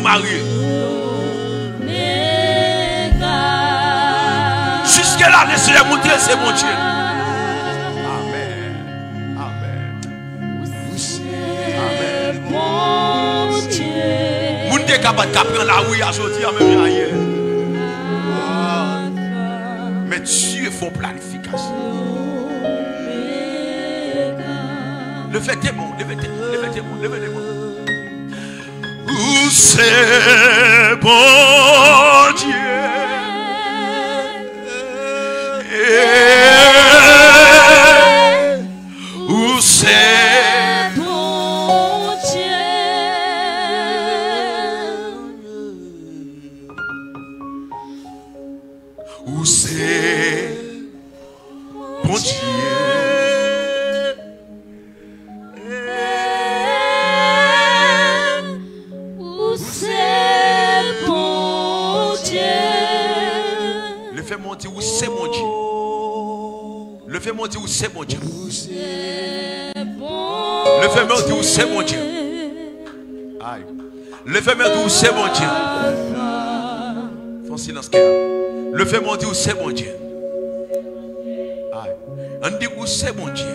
marié. Jusqu'à là, laissez-le montrer, c'est mon Dieu. Amen. Amen. Amen. Moun de capable de prendre la rue aujourd'hui, même hier. Mais Dieu fait planification. Levez tes mains, levez tes mains, levez tes mains, levez tes mains. Où c'est bon Dieu. Où c'est bon Dieu. Où c'est bon Dieu. Fais-moi dire où c'est mon Dieu. Le fais-moi dire où c'est mon Dieu. Le fais-moi dire où c'est mon Dieu. Aïe. Le fais-moi dire où c'est mon Dieu. Fais silence. Le fais-moi dire où c'est mon Dieu. Aïe. On dit où c'est mon Dieu.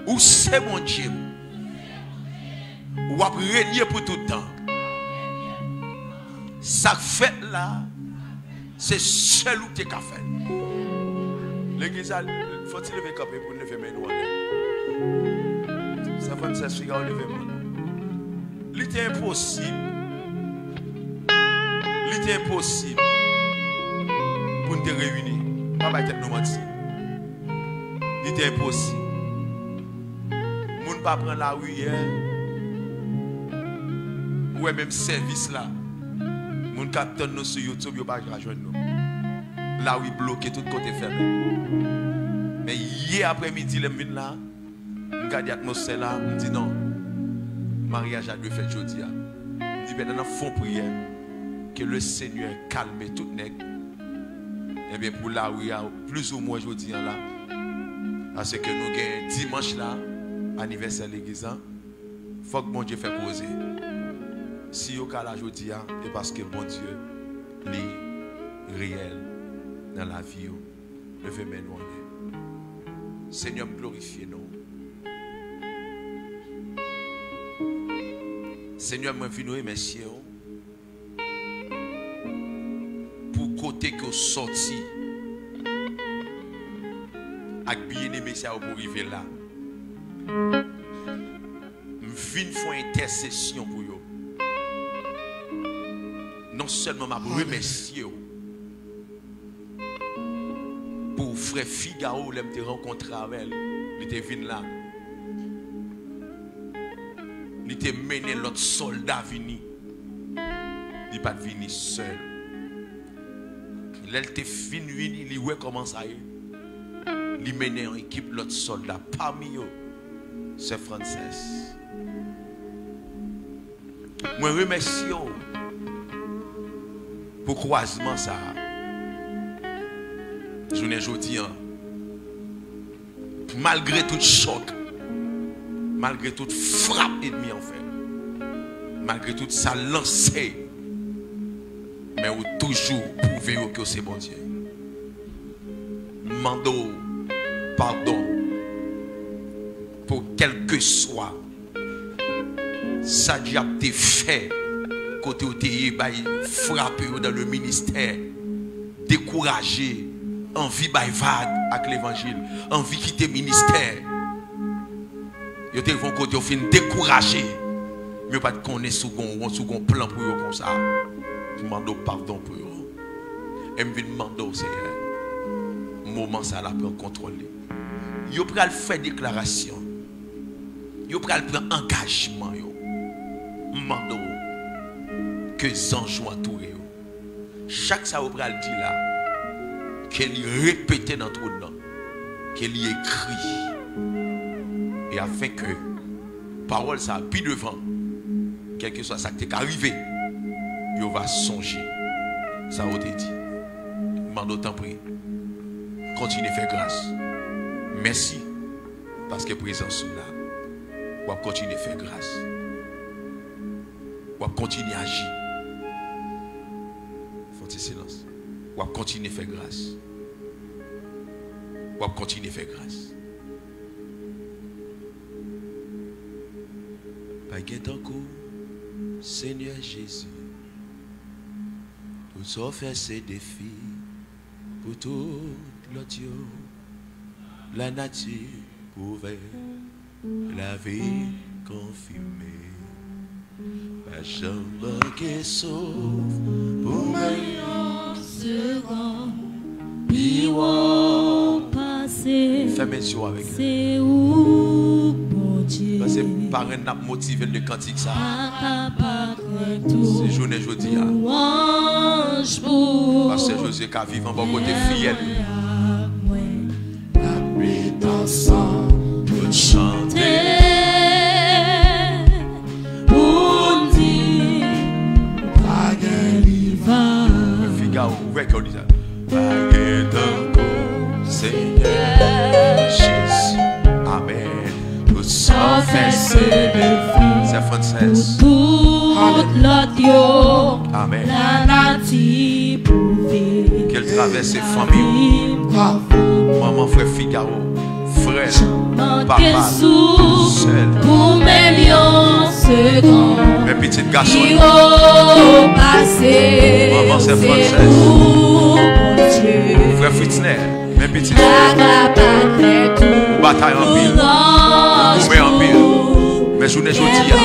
Où c'est mon Dieu. Où a régné pour tout le temps. Ça fait là. C'est seul où tu as fait. L'église, faut-il lever camper pour lever mes doigts? Ça fait 16 filles à lever mes doigts. C'était impossible. C'était impossible pour nous réunir. Pas de tête nous mentir. C'était impossible. Nous ne pas prendre la rue hier. Ou même service là. Mon capteur nous sur YouTube, il pas rejoindre nous. Là où il bloqué tout côté fermé. Mais hier après-midi, je viens là, je regarde l'atmosphère là, je me dis non, mariage a dû faire aujourd'hui. Je dis maintenant, fond prière, que le Seigneur calme tout nègre. Et bien pour là où il y a plus ou moins aujourd'hui là, parce que nous avons dimanche là, anniversaire de l'église, il faut que mon Dieu fait poser. Si vous avez aujourd'hui, c'est parce que bon Dieu est réel dans la vie. Levez-moi nous. Seigneur, glorifiez nous. Seigneur, moi, je vous remercie pour côté que vous sorti avec bien-aimé pour arriver là. Je viens faire une intercession pour vous. Non seulement je remercie pour frère Figaro, je me rencontré avec elle, il était venu là. Il était mené l'autre soldat venu. Il n'est pas venu seul. Il était venu, il voit comment ça y est. Il mené en équipe l'autre soldat. Parmi eux, c'est Frances. Moi, je remercie pour croisement ça. Je ne dis malgré tout choc, malgré toute frappe ennemie en fait, malgré tout ça lancé, mais vous toujours prouver que c'est bon Dieu. Mando pardon pour quel que soit ça a été fait. Côté où tu es frappé dans le ministère, découragé, envie de vague avec l'évangile, envie de quitter le ministère. Vous te vont côté où fin découragé, mais pas de connaître sous un plan pour eux comme ça. Je demande pardon pour eux. Et je demande au Seigneur, moment ça la prend contrôle. Vous pouvez faire déclaration, vous pouvez prendre engagement. Je demande que les anges entourés. Chaque ça vous dit là, qu'elle répète dans tout le nom, qu'elle écrit. Et afin que parole ça puis devant, quel que soit ça qui est arrivé, il va songer. Ça vous dit. Demande autant prier. Continuez à faire grâce. Merci. Parce que présence là. On va continuer à faire grâce. Ou continuer à agir. Faut-il silence. Ou continuer à faire grâce. Ou continuer à faire grâce. Pas gain encore, Seigneur Jésus. Tout ça fait ses défis pour tout l'autre. La nature pouvait la vie confirmer. Pas jamais qui sauve pour meilleur second. Biwa passé. Fais mes yeux avec nous. C'est où bon Dieu. Parce que par un n'a motivé le cantique ça. C'est journée jeudi. Parce que José qui vivre en bon côté fidèle. Ensemble pour chanter pour dire Pagaliva Figaro, ouais qu'on dit ça Pagaliva Seigneur Jésus Amen pour s'en faire c'est français tout l'audio Amen la nature prouver qu'elle traverse ses familles maman frère Figaro frère, papa, seul. Pour même un second. Mes petits garçons. Maman, c'est française. Frère Fritzner, mes petits frères. Bataille en pile. Vous en pile. Mais je ne dis pas.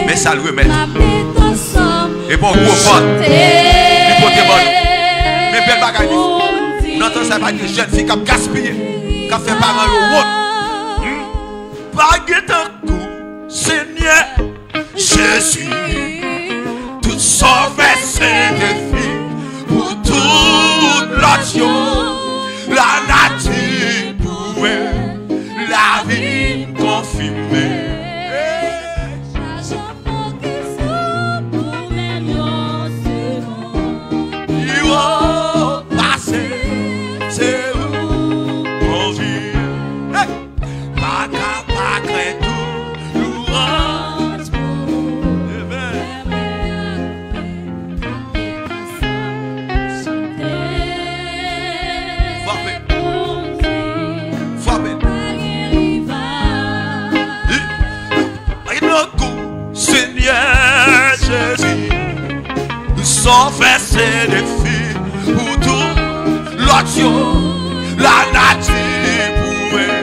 Mais ça le remet. Et bon, gros vote. Il faut te bonne. Mais belle bagaille. Nous n'entendons ça pas des jeunes filles qui ont gaspillé. Qui a fait parents au monde. Pas de coup, Seigneur Jésus. Tout sauver ses défis pour toute l'action. La nature pouvait la vie confirmer. Il va passer, c'est sans faire ses défis pour tout l'action, la nature pouvait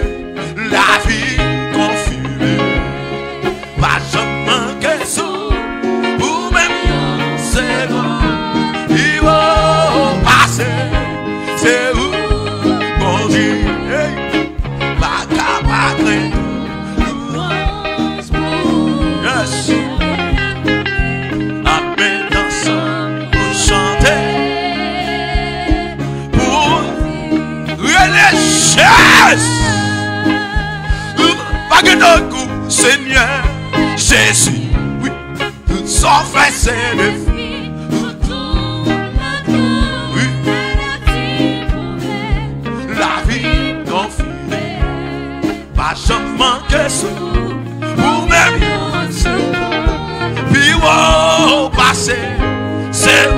la vie confirmer. Pas jamais que ça, pour même c'est bon, il va passer, c'est où, bon Dieu, pas capable, yes. Seigneur Jésus, oui, sans faire ses défis, oui, la vie confirmée, pas jamais que ça, pour même, puis on passer, c'est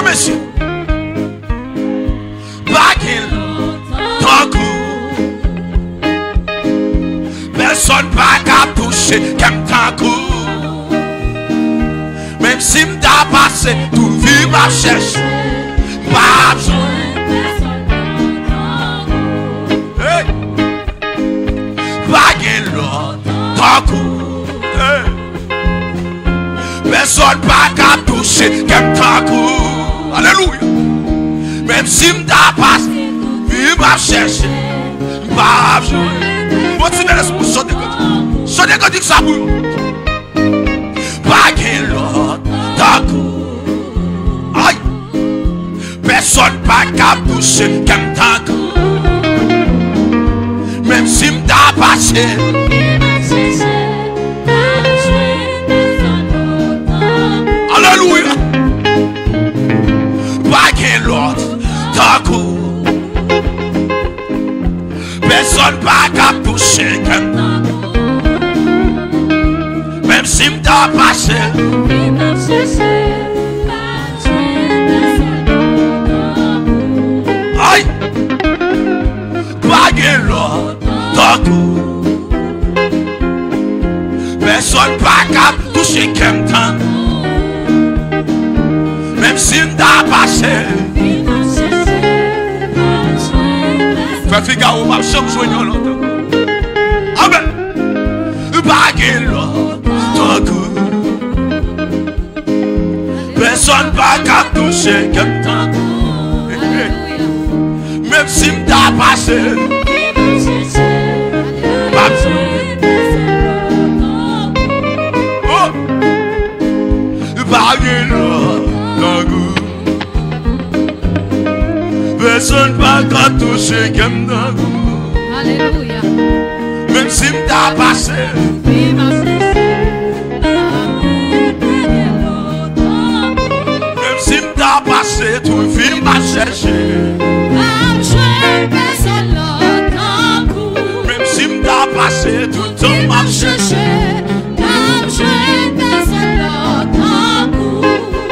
monsieur, Bagil, ton coup, personne pas qu'à toucher, comme ton coup, même si m't'a passé, tout vie m'a cherché, pas besoin, hey, Bagil, ton coup, hey, personne pas qu'à toucher, comme ton coup. Alléluia. Même si m'ta passe, il m'a cherché, Pas motivé l'esprit, sortez quand. Sortez quand ça bouille. Pas qu'un l'autre. Aïe. Personne pas capable de toucher comme tant. Même si m't'a passé. Alléluia. Pas qu'un l'autre. Personne pas capable de toucher comme tant. Même si m't'a passé. Aïe. Pas qu'un l'autre. Personne pas capable de toucher comme tant. Même si m't'a passé. Fais Figaro, ma chambre joignant l'autre. Amen. Pas qu'un l'autre. Personne pas capable de toucher comme tant. Même si m't'a passé. Personne pas qu'à toucher comme dans vous. Alléluia. Même si m't'a passé. Même si m't'a passé, tout vie m'a cherché. Même si m't'a passé, tout le temps m'a cherché.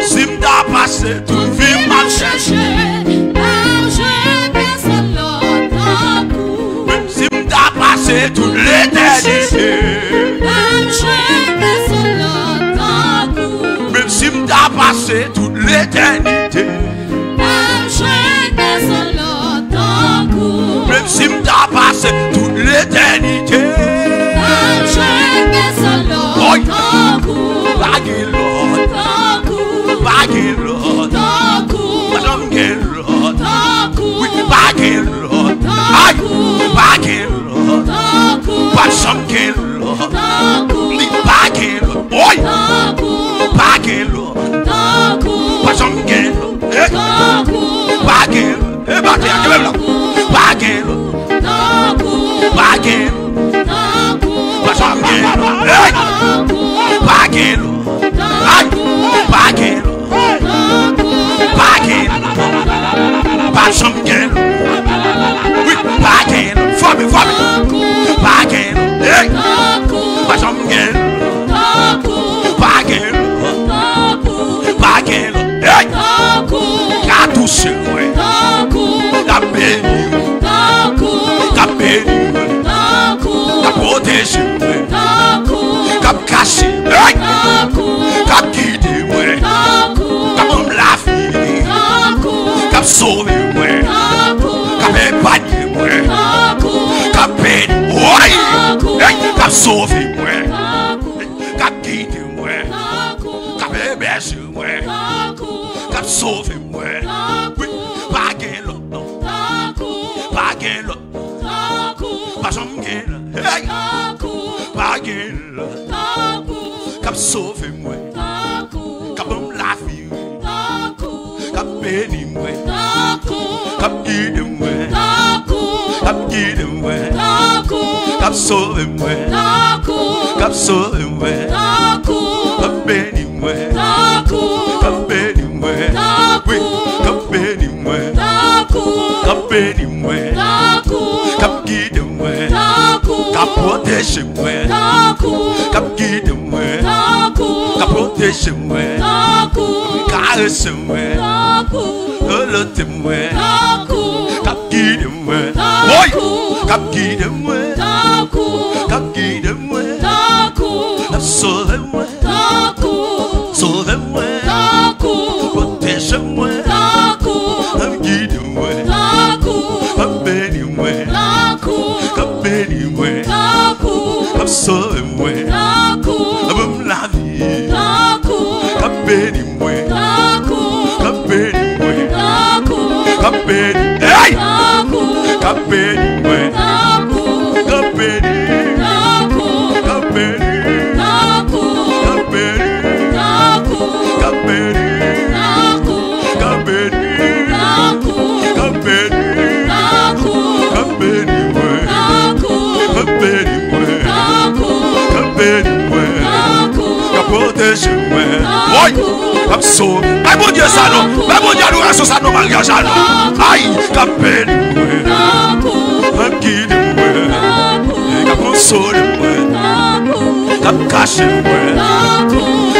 Si m't'a passé, tout vie m'a cherché. Même si m't'a passé toute l'éternité. Même si m't'a passé toute l'éternité. Même si m't'a passé toute l'éternité. Baggy Lord, Baggy Lord, Baggy Lord, Baggy Lord, Baggy Lord, Baggy Lord, Baggy Lord, boy, Baggy Lord, Baggy Lord, Baggy Lord, Baggy Lord, Baggy Lord, Baggy sauver moi, qu'a guidé moi, qu'a bercé moi, qu'a sauvé moi. Oui, pas gain l'autre, pas gain l'autre, pas jamais gain, hey, pas gain l'autre, qu'a sauvé moi, qu'a bon la vie, qu'a béni moi, qu'a guidé moi, qu'a guidé moi. Cap sauvé moi, cap sauvé moi, cap béni moi, cap béni moi, oui, cap béni moi, cap béni moi, cap guide moi, cap protège moi, cap guide moi, cap protège moi, caresse moi, relote moi, cap guide moi, oui, cap guide moi. Cap guide moi, sauve-moi, sauve-moi, protège-moi, guide-moi, bénis-moi, bénis-moi, sauve-moi, la vie, bénis-moi, bénis-moi, bénis-moi, hey, bénis-moi. protéger moi. Oui, comme ça. Pas bon Dieu ça non. Pas bon Dieu adoration ça non mariage ça non. Aïe, cap béni moi. Cap guide moi. Cap console moi. Cap cache moi.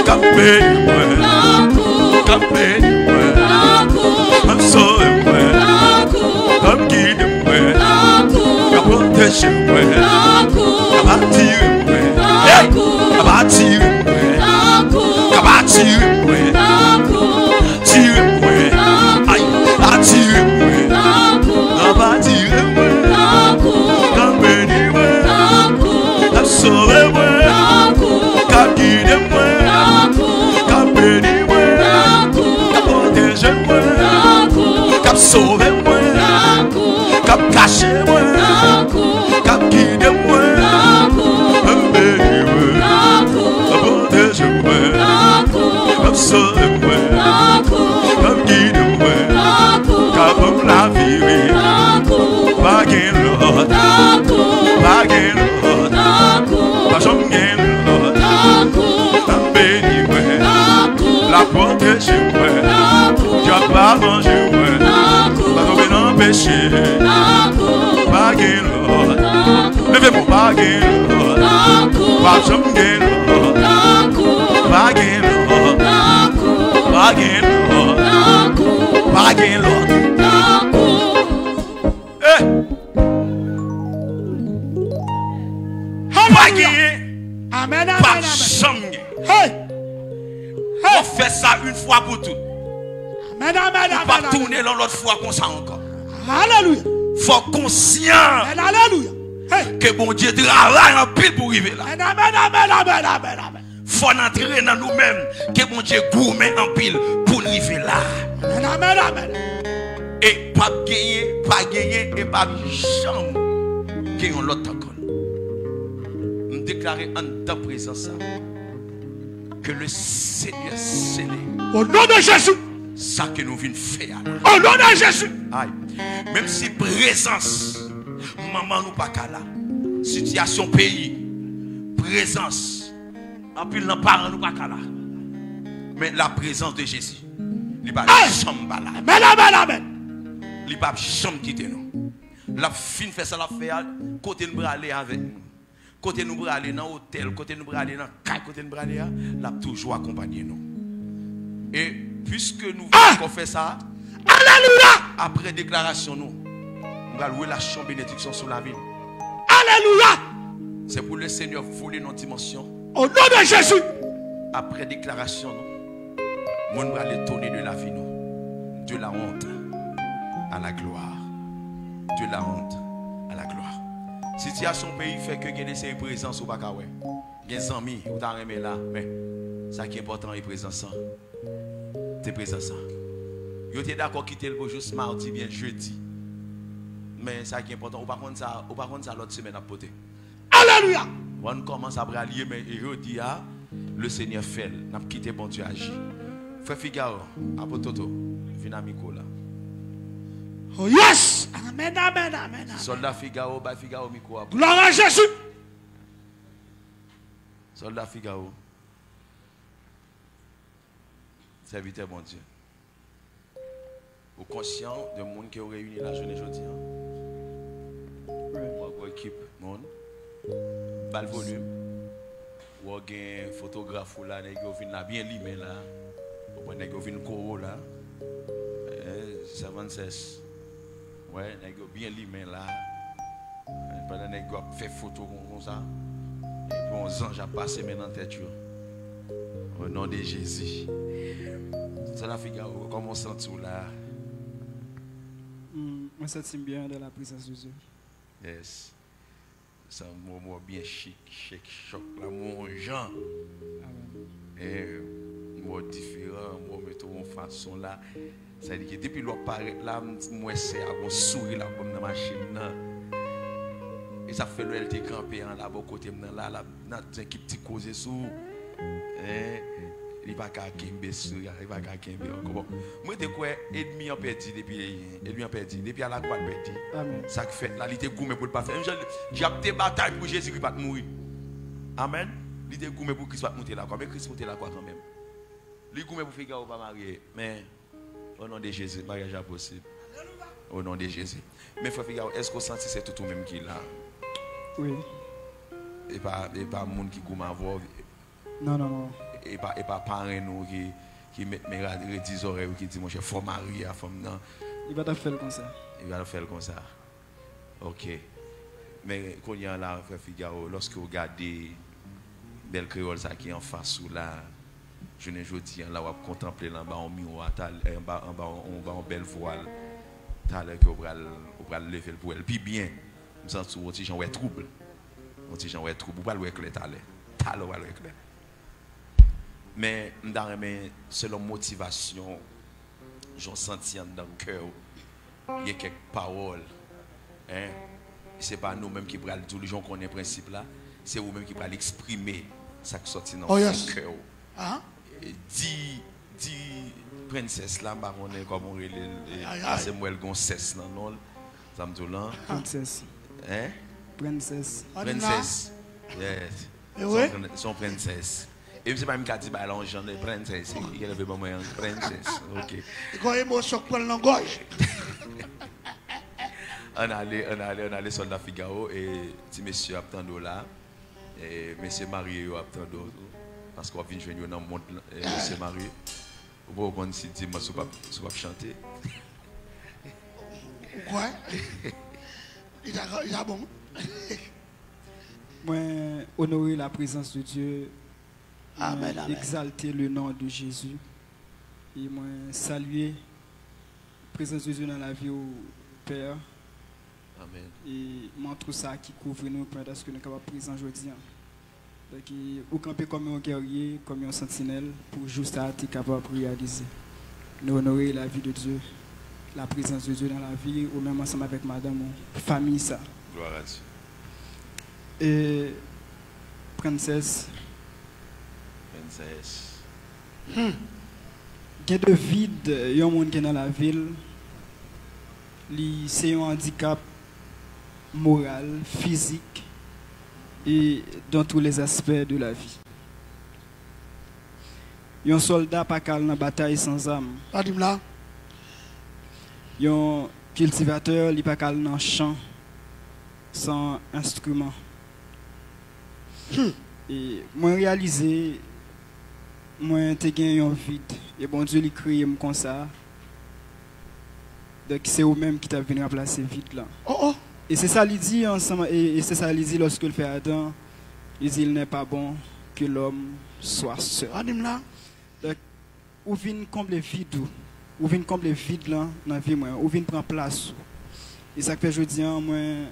Cap béni moi. Cap béni moi. Cap sauve moi. Cap guide moi. Cap protéger moi. Cap attirer moi. Cap attirer moi. Cap attirer moi. Attirer moi. Aïe, attirer moi. Cap attirer moi. Cap béni moi. Cap sauver moi. Cap guider moi. Cap béni moi. Cap protéger moi. Cap sauver moi. Cap cacher moi. Cap guider moi. Cap béni moi. Cap protéger moi. Cap sauver moi. Cap guider moi. Cap la vie. Pas gain l'autre. Pas gain l'autre. Pas jamais gain l'autre. Cap béni moi. La protéger moi. Tu as pas mangé moi. Pas tomber dans le péché. Pas gain l'autre. Levez-moi pas gain l'autre. Pas jamais gain l'autre. Pas gain l'autre. Pas gain l'autre. Pas gain l'autre. Eh! Pas gain. Amen, Pas amen, amen. jamais. Hey! On fait ça une fois pour toutes. Amen, amen, Pas amen. tourner l'autre fois comme ça encore. Alléluia. Faut conscient Amen, alléluia. Hey! que bon Dieu travaille en pile pour arriver là. Amen, amen, amen, amen, amen, amen. Faut entrer dans nous-mêmes que bon Dieu gourmet en pile pour arriver là. Amen, amen, amen. Et pas gagner et pas jamais gagner l'autre encore. Nous déclarer en ta présence que le Seigneur scellé Au nom de Jésus. ça que nous venons faire. Au nom de Jésus. Aïe. Même si présence maman nous pas là. Situation pays présence en pile nos parents nous pas là. Mais la présence de Jésus il va jamais là. Amen, amen, amen. Il va jamais quitter nous. La fin fait ça la fait côté nous aller avec nous. Côté nous aller dans hôtel, côté nous aller dans caille, côté nous aller l'a toujours accompagner nous. Et puisque nous voulons faire ça, Alléluia. après déclaration nous allons relâcher bénédiction sur la vie. Alléluia. C'est pour le Seigneur voler nos dimensions. Au nom de Jésus. Après déclaration nous allons aller tourner de la vie nous. De la honte à la gloire. De la honte à la gloire. Situation pays fait que gagner ses présence au Bakawé. Des amis ou t'as remis là, mais ça qui est important est présence. T'es présence. Yo t'es d'accord quitter le juste mardi bien jeudi. Mais ça qui est important, ou par contre ça l'autre semaine à poter. Alléluia. On commence à bralier mais je dis le Seigneur fait, n'a quitté bon Dieu agit. Frère Figaro, apototo, Vinamico là. Oh yes. Amen, amen, amen. Soldat Figaro, ba Figaro micro. Gloire à Jésus. Soldat Figaro. Serviteur bon Dieu. Au conscient de monde qui a réuni la journée aujourd'hui. Ou équipe monde. Bal volume. Ou un photographe là, nèg yo vinn là bien limé là. Ou nèg yo vinn koro là. 76. Ouais, nèg yo bien limé là. Pendant nèg yo fait photo comme ça. Et puis on ange a passé maintenant en tête. Au nom de Jésus. Ça la Figaro, comment on sent tout là? On se sent bien dans la présence de Dieu. Yes. C'est un moment bien chic, choc, là, mon Jean. Et moi différent, moi mettons en façon là. Ça dit que depuis l'on paraît là, moi c'est à mon sourire là, comme dans la machine là. Et ça fait le LT campé en là, bon côté là, là, dans qui petit cause sous. Il va pas kembe sur, il va pas kembe encore. Moi de quoi ennemi en perdu depuis à la croix perdu. Amen. Ça fait la lité gourmet pour pas faire. J'ai des batailles pour Jésus qui va mourir. Amen. Il était gourmet pour Christ pas monter là quoi, mais Christ monter là quoi quand même. Il gourmet pour Figaro pas marier, mais au nom de Jésus, mariage est possible. Au nom de Jésus. Mais frère Figaro, est-ce qu'on sent que c'est tout même qui est là? Oui. Et pas monde qui gourmet à voir. Non. Et pas parents nous qui mettent mes 10 oreilles ou qui disent mon cher faut marier à femme non. Il va te faire comme ça. Il va le faire comme ça. OK. Mais quand il y a là frère Figaro, lorsque vous regardez belle créole ça qui est en face ou là je ne dis là on contempler là bas en miroir en bas en belle voile t'as l'air que on va lever pour elle puis bien nous sens un petit gens ouais trouble un petit gens ouais trouble pas le clair t'as l'air ouais clair mais selon motivation j'en senti dans le cœur il y a quelques paroles hein c'est pas nous mêmes qui pral tous les gens connaissent le principe là c'est vous même qui pral exprimer ça qui sorti dans le cœur dit princesse là bah on est comme on c'est moi Gonçesse là non ça me dit là Princesse. hein Princesse. yes Oui. son princesse et c'est pas même qui dit bah l'argent de princesse il avait pas moi princesse OK Il y a une émotion qui prend dans la gorge. on allait soldat Figaro et petit monsieur attendant là et monsieur marié attendant parce qu'on vient joindre dans monde monsieur marié vous pouvez si dit moi pas chanter Quoi? Il a bon. Moi, honorer la présence de Dieu, Amen, amen. exalter le nom de Jésus et moi saluer la présence de Dieu dans la vie au Père. Amen. Et montre ça qui couvre nous pendant ce que nous sommes capables de présent aujourd'hui. Donc, vous campez comme un guerrier, comme un sentinelle, pour juste être capable de réaliser. Nous honorer la vie de Dieu, la présence de Dieu dans la vie, ou même ensemble avec madame, famille ça. Gloire à Dieu. Et princesse. Il y a de vide, il y a un monde qui est dans la ville. C'est un handicap moral, physique et dans tous les aspects de la vie. Il y a un soldat pas calme dans la bataille sans arme. Il y a un cultivateur qui pas calme dans le champ sans instrument. Et moi réalisé, moi j'ai gagné un vide et bon Dieu lui créé comme ça. Donc c'est eux-mêmes qui t'a venu remplacer vide là. Et c'est ça qu'il dit ensemble, et c'est ça qu'il dit lorsque il fait Adam, il dit il n'est pas bon que l'homme soit seul. Donc, ou vient combler vide, ou vient combler vide là dans la vie moi, ou vient prendre place. Et ça fait aujourd'hui moi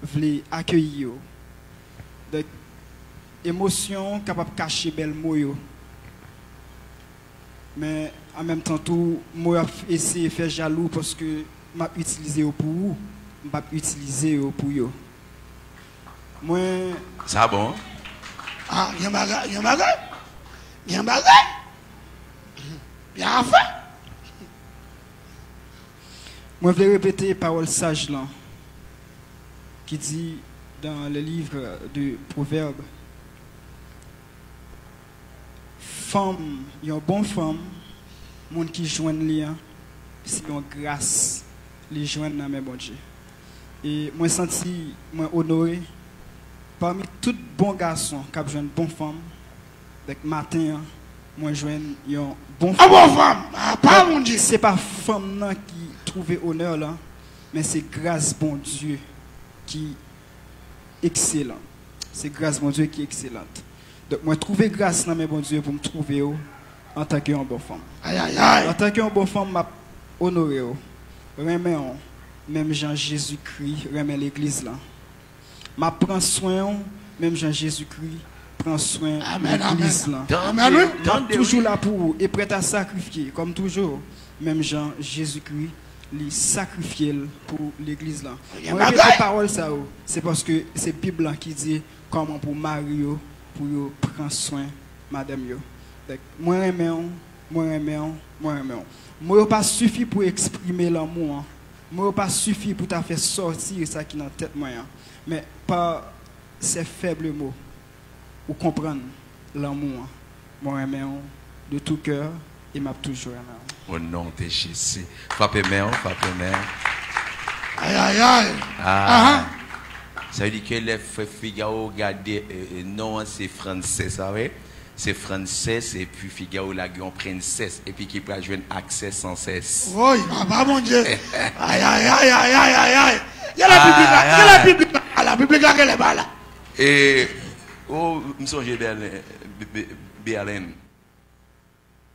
voulais accueillir. Donc émotion capable de cacher belle mots yo. Mais en même temps tout moi essayer de faire jaloux parce que m'a utilisé pour vous. Je vais utiliser pour eux. Moi. Ça bon? Ah, il y a un bagage. Il y a un bagage. Il y a un bagage. Il y a un fait. Moi, je vais répéter les paroles sages là. Qui dit dans le livre de Proverbes. Femme, il y a une bonne femme. Monde qui joignent lien. C'est une grâce. Les joignent dans mes bon Dieu. Et moi senti moi honoré parmi tous bons garçons qui ont une bonne femme. Donc matin moi joindre une bonne femme. Bonne femme, pas mon Dieu. C'est pas femme là qui trouve honneur là, mais c'est grâce bon Dieu qui est excellent. C'est grâce bon Dieu qui est excellente. Donc moi trouver grâce dans mes bon Dieu pour me trouver en tant qu'une bonne femme. Aïe aïe aïe. En tant qu'une bonne femme m'a honoré. Remet même Jean Jésus-Christ remet l'église là. Ma prend soin même Jean Jésus-Christ prend soin de l'église là. Toujours là pour vous et prêt à sacrifier comme toujours. Même Jean Jésus-Christ lui sacrifié pour l'église là. Moi cette parole ça c'est parce que c'est Bible là qui dit comment pour Mario pour prendre soin madame yo. Moi moi pas suffit pour exprimer l'amour. Moi pas suffit pour t'a faire sortir ça qui dans tête moi. Mais par ces faibles mots, ou comprendre l'amour. Moi, aimé de tout cœur et m'a toujours aimé. Au nom de Jésus. Frappez main, frappez main. Aïe, aïe, aïe. Ah. Ça veut dire que les frères Figaro regardent, non, c'est français, ça va? C'est français, et puis Figaro la grande princesse, et puis qui peut jouer un accès sans cesse. Oui, papa, mon Dieu. Aïe, aïe, aïe, aïe, aïe, aïe, aïe. Il y a la Bible là, il y a la Bible là, la Bible là, qu'elle est là. Et, oh, je me souviens Berlin.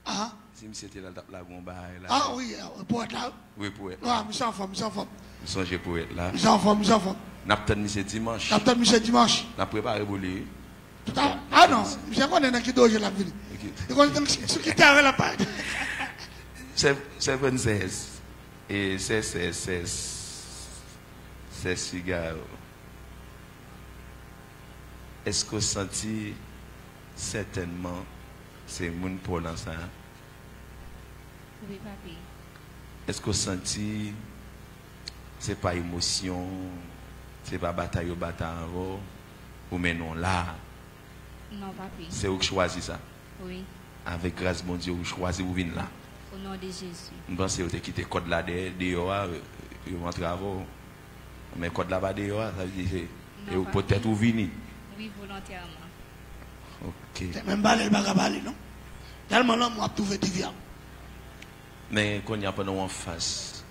Ah. Si c'était la bombe là. Ah oui, pour être là. Oui, pour être. Ah, je suis en forme, je suis en forme. Je songe pour être là. Je suis en forme, je suis en forme. Naptan monsieur dimanche. Naptan monsieur dimanche. N'a préparé pour lui. Ah non, je connais qui doit la ville. Je connais ce qui t'a la part. C'est 26. Et c'est cigares. Est-ce que vous sentez certainement c'est mon pour ça? Oui, papi. Est-ce que vous sentez c'est pas émotion, c'est pas bataille ou mais non là? Non, papi. C'est vous qui choisissez ça? Oui. Avec grâce mon Dieu, vous choisissez vous venir là. Au nom de Jésus. Je pense que vous avez quitté le code là dehors, vous rentrez avant. Mais le code là-bas dehors, ça veut dire que vous peut-être vous venez. Oui, volontairement. Ok. Même pas les bagaballes, non? Tellement là, moi, tout fait divin. Mais quand il n'y a pas en face,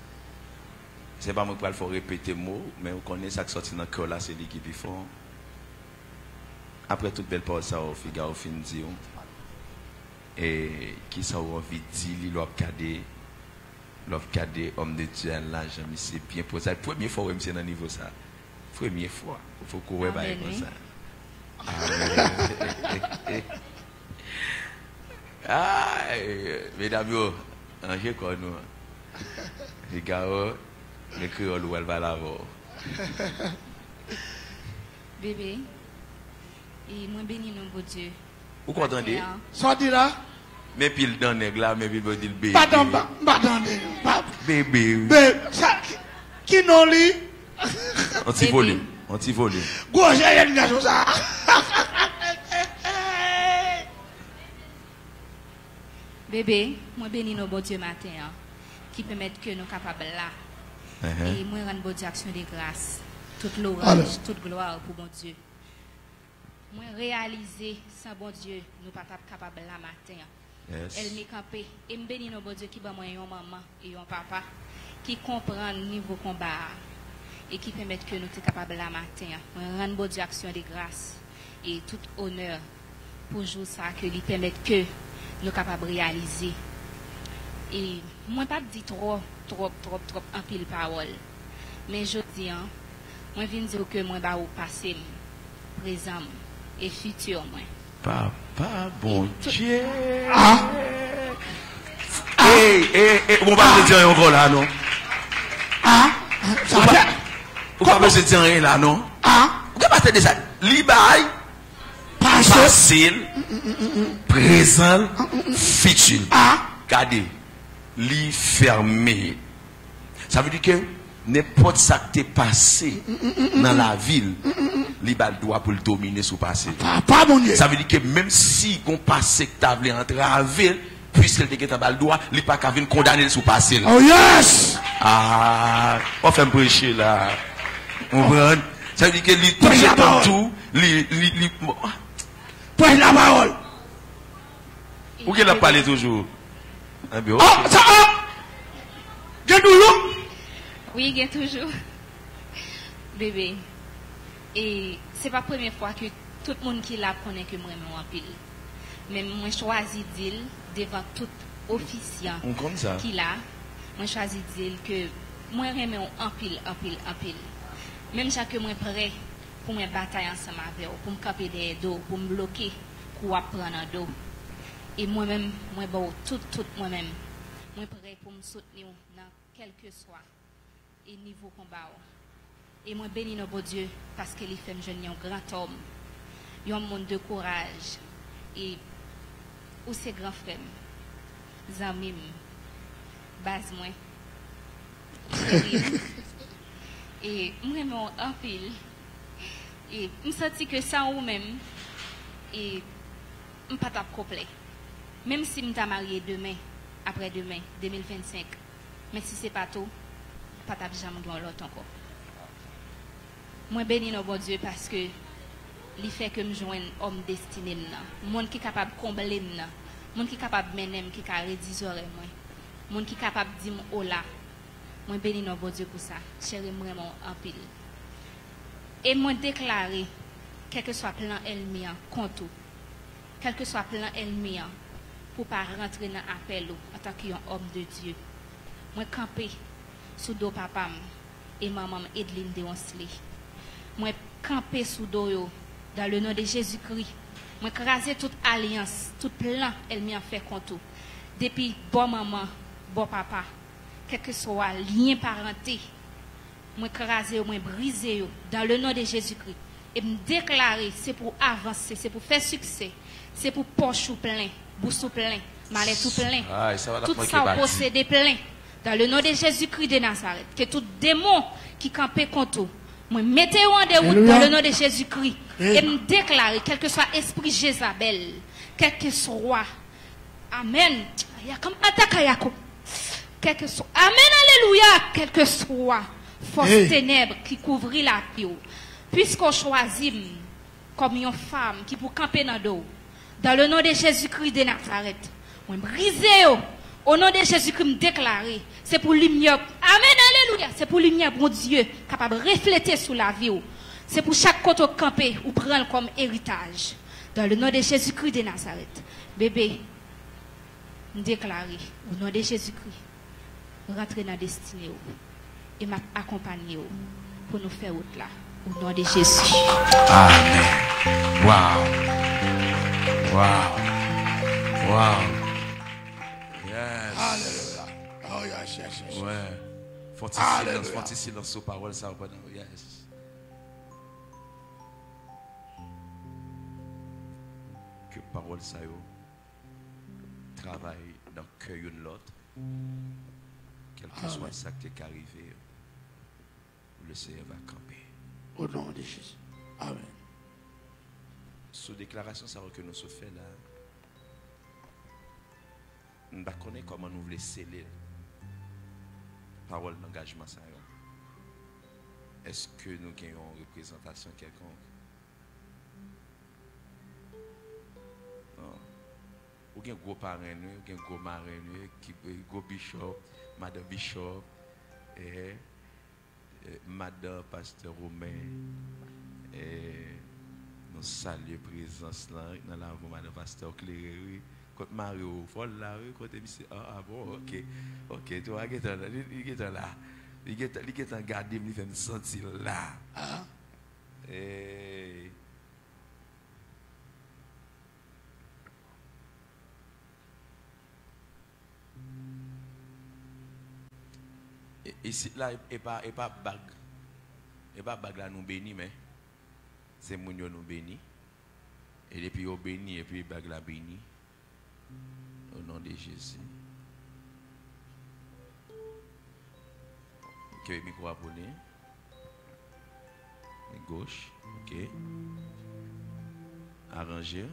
c'est pas moi qui faut répéter le mot, mais on connaît ça qui sortit dans le cœur là, c'est l'équipe qui font. Après toute belle parole, ça va faire, fin dire. Et qui ça va envie de dire, l'obcadé, homme de Dieu, là, j'aime, c'est bien pour ça. Première fois, c'est dans le niveau ça. Première fois, il faut courir comme ça. Ah, mesdames, Angers quoi nous. Les gars, les créoles où elle va là-bas. Bébé, et moi bénis nous, bon Dieu. Vous comprenez? Sorti là. Mais pile dans nèg là, mais pile veut dire bébé. Pas attendez. Bébé. Bébé, ça qui non li? Anti-volé. Gauche, il y a une garçon ça. Bébé, moi bénis nous, bon Dieu, matin, qui permet que nous capables là. Et moi rendre bon Dieu action de grâce. Toute l'orage, toute gloire pour bon Dieu. Moi réaliser sans bon Dieu, nous pas capables là matin. Yes. Elle m'est campée. Et me bénis nos bon Dieu qui va moi un maman et un papa qui comprend le niveau combat et qui permettent que nous sommes capables là matin. Moi rendre bon Dieu action de grâce et tout honneur pour jouer ça que lui permettent que nous capables de réaliser. Et moi pas dit trop en pile parole. Mais je dis moi viens dire que moi ba ou passé présent et futur moi. Papa, bon Dieu. Ah. On va te dire encore là, non? Ah. On va te dire rien là, non? Ah. Vous pouvez pas te dire ça? Libaï, passé, présent, futur. Ah. Regardez, li fermé. Ça veut dire que n'importe ça qui t'est passé dans la ville, l'ibal doit pour le dominer sous passé. Pas mon Dieu. Ça veut dire que même si on passé que tu as voulu entrer en ville, puisqu'il te dans le droit, il n'est pas qu'à venir condamner sous passé. Oh yes! Ah, on fait prêcher là. On prend. Ça veut dire que il touche partout, Prêche la parole. Où qu'il a parlé toujours? Oh, ça a! Oui, il y a toujours. Bébé. Et c'est pas la première fois que tout le monde qui l'a connaît que moi je m'en pile. Mais moi choisi dire devant tout officiant qui l'a, moi choisi dire que moi j'aime en pile. Même chaque moi prêt pour me batailler ensemble avec vous, pour me camper des dos, pour me bloquer, pour prendre en dos. Et moi-même, moi tout moi-même, moi prêt pour me soutenir dans quel que soit et niveau combat. Et moi bénis nos beaux Dieu parce que les femmes jeunes un grand homme, un monde de courage et où c'est grand frère, zamim, base moi, et moi en pile et me senti que ça ou même et je ne suis pas complet. Même si je suis marié demain, après-demain, 2025, mais si ce n'est pas tout, je ne suis jamais dans l'autre encore. Moi, bénis nos bon Dieu parce que il fait que je joigne un homme destiné, un monde qui est capable de combler, un monde qui est capable de mener, qui est capable de rédiger, un monde qui est capable de dire oh là. Moi, bénis nos bon Dieu pour ça. Chérie, vraiment en pile. Et moi, déclarer, quel que soit plan ennemi, contre quel que soit plan ennemi, pour ne pas rentrer dans l'appel en tant qu'homme de Dieu. Moi, camper sous dos papa et maman Edeline de Onsley. Moi, camper sous dos dans le nom de Jésus-Christ. Moi, craser toute alliance, tout plan ennemi fait contre. Depuis bon maman, bon papa, quel que soit lien parenté, moi craser, moi briser dans le nom de Jésus-Christ. Et me déclarer, c'est pour avancer, c'est pour faire succès, c'est pour poche plein, bouche plein, malais tout plein, tout ça posséder plein. Dans le nom de Jésus-Christ de Nazareth, que tout démon qui campait contre moi, mettez-vous en déroute dans le nom de Jésus-Christ. Et me déclarer, quel que soit esprit Jézabel, quel que soit, Amen. Il y a comme attaque à Yacoub. Quel que soit, Amen, Alléluia, quel que soit force ténèbres qui couvrit la vie, puisqu'on choisit comme une femme qui pour camper dans le dos, dans le nom de Jésus-Christ de Nazareth, on briser au nom de Jésus-Christ me déclarer, c'est pour lumière, Amen, Alléluia, c'est pour lumière, bon Dieu, capable de refléter sur la vie, c'est pour chaque côté camper ou prendre comme héritage, dans le nom de Jésus-Christ de Nazareth, bébé, me déclarer, au nom de Jésus-Christ, rentrer dans la destinée et m'accompagner pour nous faire route là, au nom de Jésus. Amen. Wow. Wow. Wow. Yes. Alléluia. Oh, yes, yes, yes. Ouais. Faut silence aux paroles, ça va. Yes. Que parole ça y travaille dans le cœur de l'autre. Quel que soit ça qui est arrivé, le Seigneur va camper. Au nom de Jésus. Amen. Sous déclaration, ça que nous se fait là. Nous ne connaissons pas comment nous voulons sceller parole d'engagement. Est-ce que nous avons une représentation quelconque? Non. Ou bien gros parrain, ou bien gros marin, qui gros bishop, madame bishop, et madame pasteur Romain, et nous saluons présence là dans la voix madame pasteur Cléry. Quand Mario folle là, quand il dit ah bon, ok, tu vois, il est là, il est en garde, il fait me sentir là. Et ici là et pas bague, et pas bague là nous béni, mais c'est mon nous béni, et depuis au béni et puis bague là béni. Au nom de Jésus. Ok, micro abonné. Gauche. Ok. Arranger.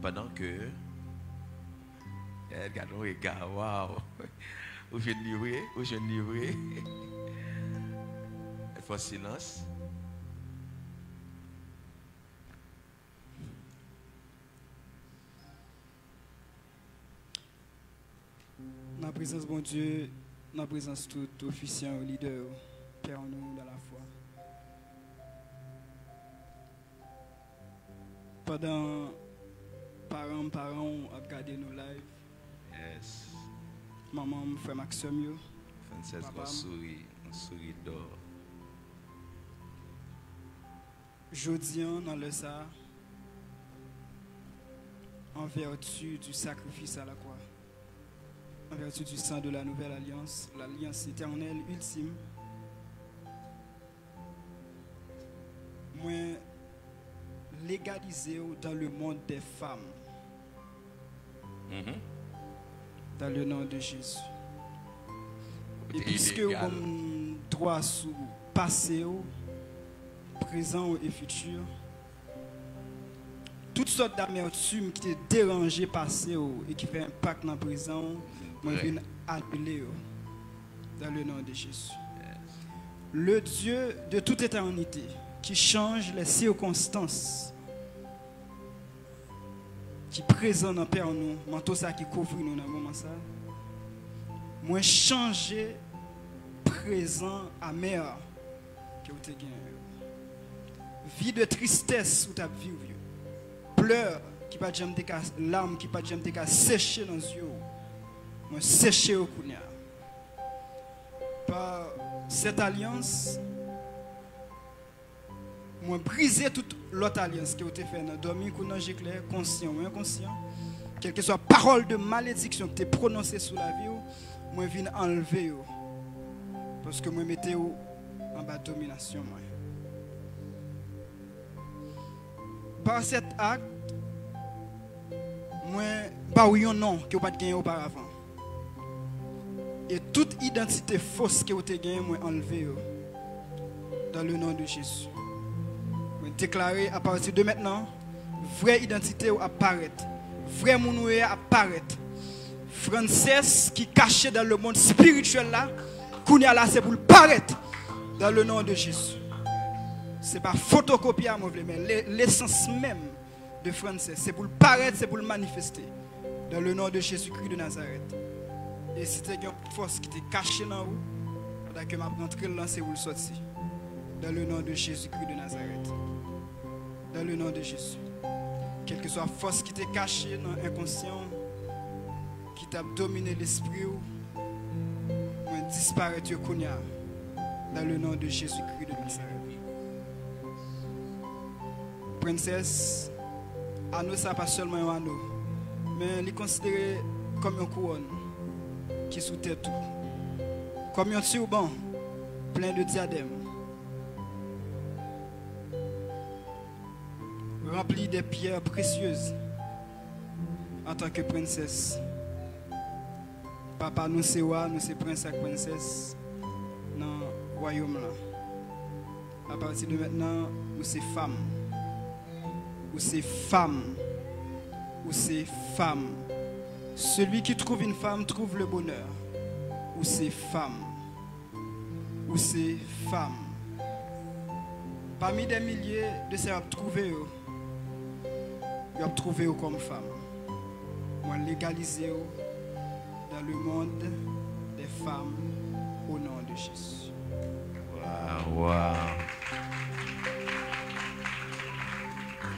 Pendant que. Regardons les gars. Waouh. Où je livrer. Il faut silence. Dans la présence, bon Dieu, dans la présence de tout officier, leader, Père, nous dans la foi. Pendant parents ont regardé nos lives. Yes. Maman, frère Maxime, Frances va sourire d'or. Jeudi, dans le ça, en vertu du sacrifice à la croix. En vertu du sang de la nouvelle alliance, l'alliance éternelle ultime, moi, légalisé dans le monde des femmes, dans le nom de Jésus. Et puisque vous avez droit sous passer, présent et futur. Toutes sortes d'amertume qui te dérangé passé et qui fait impact dans le présent, moi je viens annuler dans le nom de Jésus. Le Dieu de toute éternité qui change les circonstances, qui est présent dans Père nous, manteau ça qui couvre nous dans le moment ça. Moi changer présent amer que vous avez gagné. Vie de tristesse où tu as vécu. Pleurs qui pas jamais te larmes qui pas jamais te sécher dans les yeux. Moi sécher au kounya. Par cette alliance, moi briser toute l'autre alliance que vous avez fait dans dormir qu'on j'ai clair conscient ou inconscient. Quelle que soit parole de malédiction que tu as prononcée sur la vie, moi viens enlever parce que moi mettez en bas de domination moi. Par cet acte, moi pas oui un nom que vous pas gagné auparavant. Et toute identité fausse que vous avez gagné, moi enlever dans le nom de Jésus. Moi déclarer à partir de maintenant, vraie identité apparaître, vrai monoué apparaître. Frances qui caché dans le monde spirituel là, Kounia là c'est pour le paraître dans le nom de Jésus. C'est pas photocopier à moi mais l'essence même de Frances, c'est pour le paraître, c'est pour le manifester dans le nom de Jésus-Christ de Nazareth. Et si tu as une force qui t'est cachée dans vous, pendant que je rentre là, c'est vous le sortir. Dans le nom de Jésus-Christ de Nazareth. Dans le nom de Jésus. Quelle que soit la force qui t'est cachée dans l'inconscient, qui t'a dominé l'esprit, ou disparaître dans le nom de Jésus-Christ de Nazareth. Princesse, anneau ça pas seulement un anneau, mais il est considéré comme une couronne qui sous tête tout. Comme un turban plein de diadèmes. Rempli de pierres précieuses en tant que princesse. Papa nous c'est roi, nous c'est prince et princesse dans le royaume là. À partir de maintenant, nous c'est femme. Ou c'est femme. Ou c'est femme. Celui qui trouve une femme trouve le bonheur. Ou c'est femme. Ou c'est femme. Parmi des milliers de ces trouver, ils ont trouvé comme femme. Moi légaliser dans le monde des femmes au nom de Jésus. Wow, wow.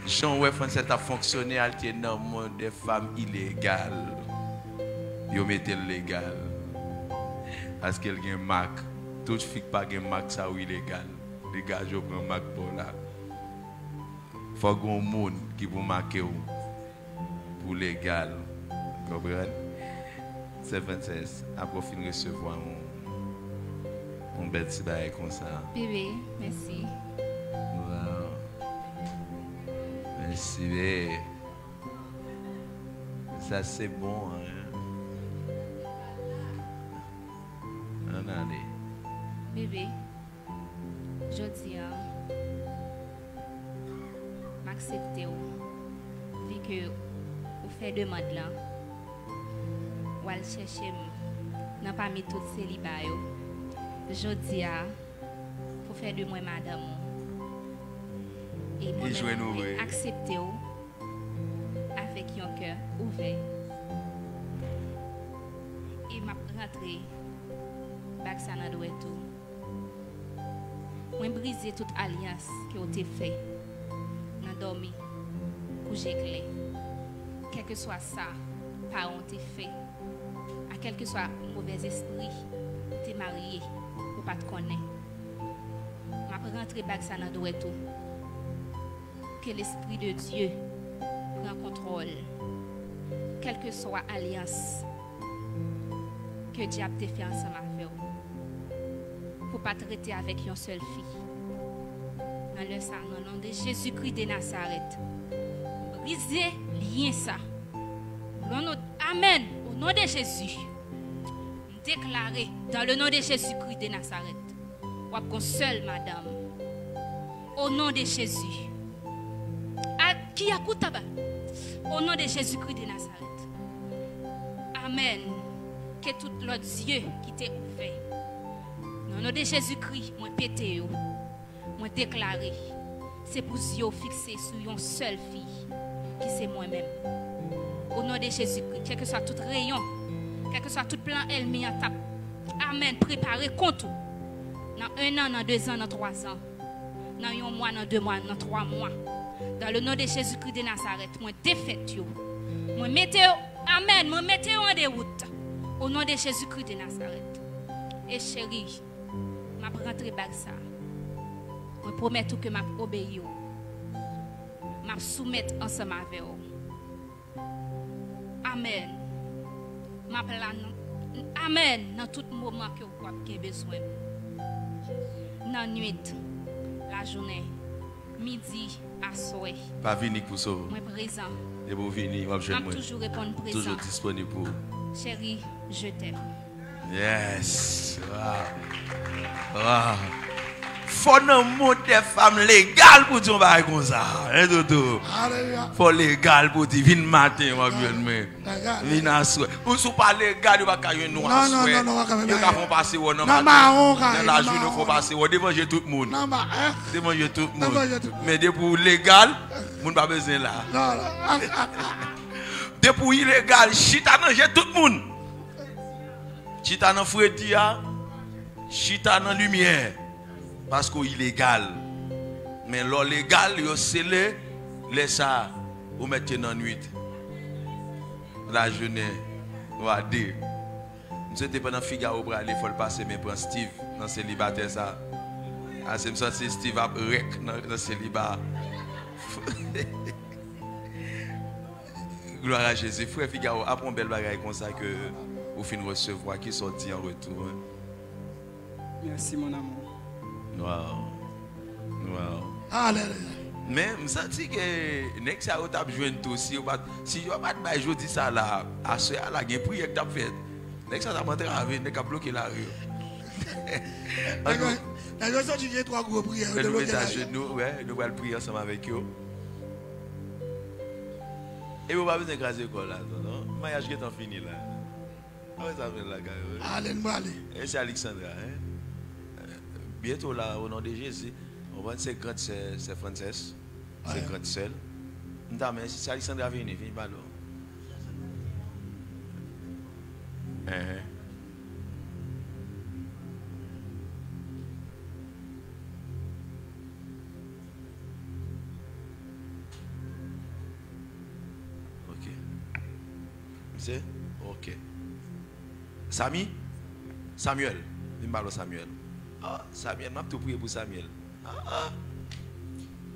Jean Frances a fonctionné dans le monde des femmes illégales. Ils mettent le légal. Parce qu'elle a une marque. Toute fille pas une marque ça ou illégal. Les gars, je prends une marque pour là. Il faut qu'il y ait un monde qui vous marque pour légal. Vous comprenez? C'est Frances. Après, fin de recevoir un bel petit bail comme ça. Bébé, merci. Merci, ça c'est bon. Hein? On allez. Bébé, je dis, m'accepter vu que vous faites demande là, ou aller chercher n'a pas mis tout célibat. Je dis, pour faire de moi madame. Et moi-même, accepter avec un cœur ouvert. Et m'a rentré back ça dans le tout. Moi briser toute alliance que vous avez fait. Dans dormi, coucher clé. Quel que soit ça, parents t'ai fait. À quel que soit mauvais esprit, t'es marié ou pas te connaître. M'a rentré back ça dans le tout. Que l'Esprit de Dieu prend contrôle, quelle que soit l'alliance que Diable t'a fait ensemble avec vous. Pour ne pas traiter avec une seule fille. Dans le sang, au nom de Jésus-Christ de Nazareth. Brisez lien ça. Amen. Au nom de Jésus. Déclarez dans le nom de Jésus-Christ de Nazareth. Ou comme seule madame. Au nom de Jésus. Qui a coupé tabac? Au nom de Jésus-Christ de Nazareth. Amen. Que tout l'autre yeux qui t'est ouvert. Au nom de Jésus-Christ, moi pété, moi déclaré. C'est pour yeux fixer sur une seule fille, qui c'est moi-même. Au nom de Jésus-Christ, quel que soit tout rayon, quel que soit tout plan ennemi en tape. Amen. Préparez contre. Dans 1 an, dans 2 ans, dans 3 ans. Dans 1 mois, dans 2 mois, dans 3 mois. Dans le nom de Jésus-Christ de Nazareth, moi défaite yo. Moi mettez, amen, moi mettez en déroute. Au nom de Jésus-Christ de Nazareth. Et chérie, m'a rentré back ça. Moi promets tout que m'a obéi. M'a soumettre ensemble avec vous. Amen. M'a plan. Amen. Dans tout moment que vous avez besoin. Dans la nuit, la journée, midi, à soir. Pas venir pour sauver. Moi présent. Et vous venir, moi je toujours répondre présent. Toujours disponible pour. Chérie, je t'aime. Yes. Wow. Wow. Faut un monde des femmes légales pour dire on comme ça. Hein, Toto? Faut légal pour dire vin matin, moi bien vin à soir. Ou sous pas légal, il va cailler nous à soir. Il va faire passer au non. Dans la journée, il faut passer au démanger tout le monde. Démanger tout le monde. Mais depuis légal, on n'a pas besoin là. Depuis illégal, chita dans tout le monde. Chita dans Fredia, chita dans lumière. Parce qu'il est illégal. Mais l'or légal, il scellé, laisse ça, vous mettez dans la nuit. La journée, on va dire. C'était pendant Figaro pour aller, il faut le passer, mais pour Steve, dans le célibataire, ça. Ah, c'est ça, c'est Steve a rec dans le célibat. Gloire à Jésus. Frère Figaro, après un bel bagage comme ça que vous finissez recevoir, qui sortit en retour. Merci, mon amour. Wow. Wow. Alléluia. Mais je sens que next year tu as besoin de tout si tu n'as pas de jour ça là à ce là il y a une prière que tu as fait. Next year tu vas entrer avec tu as bloqué la rue. D'accord, ça tu viens 3 gros prières. Nous nous allons prier ensemble avec eux. Et vous pas besoin d'écraser l'école là, non? Le mariage est fini là. Ah ouais, ça fait là, gars. Allez. Et c'est Alexandra, hein? Bientôt là, au nom de Jésus, on va c'est grand, c'est Frances, c'est grand seul. Mais si Alexandra vient, il vient pas là. Ok. C'est ok. Samuel, il parle Samuel. Ah, Samuel, je vais tout prier pour Samuel.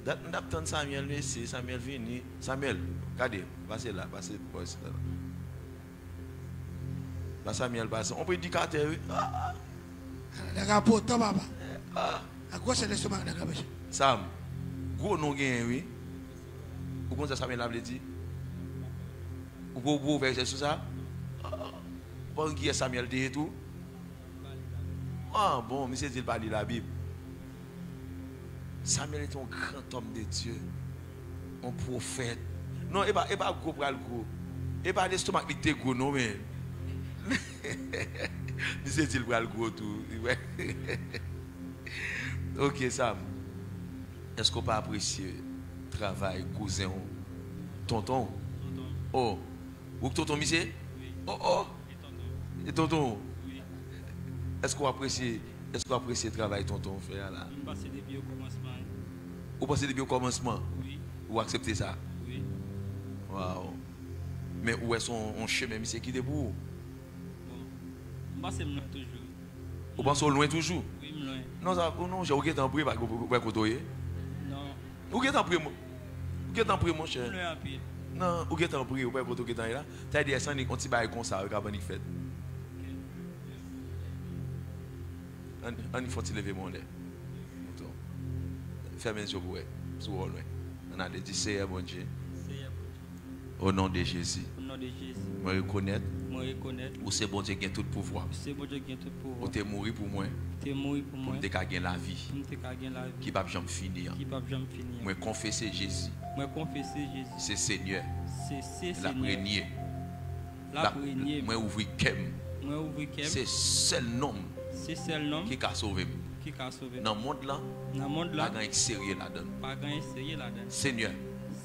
D'attendre Samuel, si Samuel vient. Samuel, regardez, passez là, passez là. Là, Samuel passe. On peut dire qu'à terre, oui. D'accord, pour toi, papa. À quoi c'est l'estomac, d'accord, monsieur? Sam, gros non gain, oui. Ou comment ça Samuel a dit? Ou pour vous verser sur ça? Pour qui est Samuel dit et tout? Ah bon, monsieur dit pas lire la Bible. Samuel est un grand homme de Dieu, un prophète. Non, il n'est pas gros pour le gros. Il n'est pas l'estomac qui était gros, non, mais. Monsieur dit pas le gros tout. Ok, Sam. Est-ce qu'on peut apprécier le travail, cousin, tonton? Oh, ou tonton, monsieur? Oh. Et tonton? Est-ce qu'on apprécie le travail tonton frère là? On passe depuis au commencement. Vous passez depuis au commencement? Oui. Vous acceptez ça? Oui. Wow. Mais où est son chemin, monsieur, qui est pour vous? Bon. On passe loin toujours. Vous pensez au loin toujours? Oui, loin. Non, ça, non, j'ai aucun temps pour vous côtoyer. Non. Vous avez temps pour moi? Vous avez temps pour mon cher? Loin en pile. Non, vous avez temps pour vous côtoyer là? C'est-à-dire, ça, on petit bail comme ça, quand on fait. On y faut lever mon nez. Fermez les yeux pour vous. On a dit, Seigneur mon Dieu. Au nom de Jésus. Au nom de Jésus. Je reconnais moi reconnaître. Ou c'est bon Dieu qui a tout pouvoir. C'est bon Dieu qui a tout pouvoir. Ou t'es mort pour moi. T'es mort pour moi. Pour me gagner la vie. Pour me gagner la vie. Qui va jamais finir. Qui va jamais finir. Moi confesser Jésus. Moi confesser Jésus. C'est Seigneur. C'est la Seigneur. régner. La régner. Moi ouvrir kem. Moi ouvrir kem. C'est seul nom. C'est seul nom qui a sauvé. Qui a sauvé. Dans le monde là. Dans le monde là. Pas grand sérieux là-dedans. Pas grand sérieux là-dedans. Seigneur.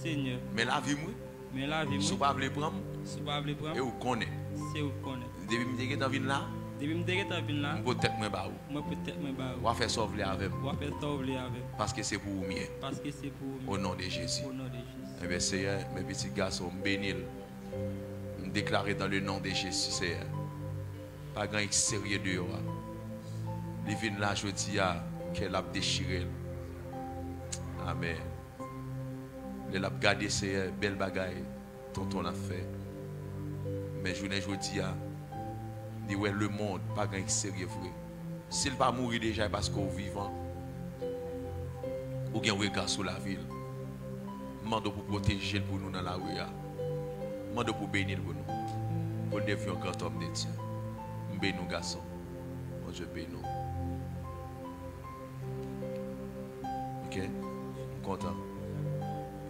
Seigneur. Mais la vie moi. Mais la vie moi. Si pas veut prendre. Si pas veut prendre. Et vous connaissez. C'est vous connaissez. Depuis me dire dans ville là. Depuis me dire dans ville là. Peut-être me ba ou. Moi peut-être me ba ou. On va faire sauver avec. On va faire sauver avec. Parce que c'est pour vous mieux. Parce que c'est pour vous. Au nom de Jésus. Au nom de Jésus. Eh bien Seigneur, mes petits garçons, bénis. Me déclarer dans le nom de Jésus, Seigneur. Pas grand sérieux de eux. Les vignes là, je dis qu'elle a déchiré. Amen. Elle a gardé ces belles bagailles dont on a fait. Mais je dis dit ouais, le monde, pas grand sérieux vrai. S'il pas mourir déjà parce qu'on est vivant, ou bien regard sur la ville, demande pour protéger pour nous dans la rue. Demande pour bénir pour nous. Pour devenir un grand homme de Dieu. Bénis nous, garçons. Mon Dieu, bénis nous. Ok? Je suis content.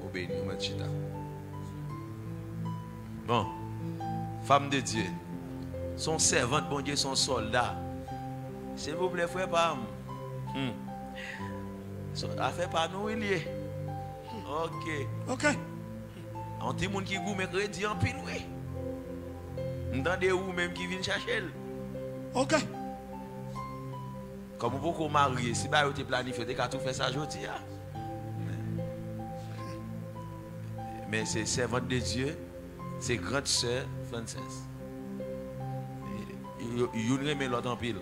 Au béni, mon chita. Bon. Femme de Dieu. Son servante, bon Dieu, son soldat. S'il vous plaît, frère, pas. Affaire pas nous, il y est. Ok. Ok. Un petit monde qui goûte mercredi en pile, oui. M'entendez où même qui vient chercher. Ok. Comme beaucoup mariés, si vous avez planifié, vous avez tout fait ça aujourd'hui. Mais c'est servante de Dieu, c'est grande sœur Frances. Ils remet l'autre en pile.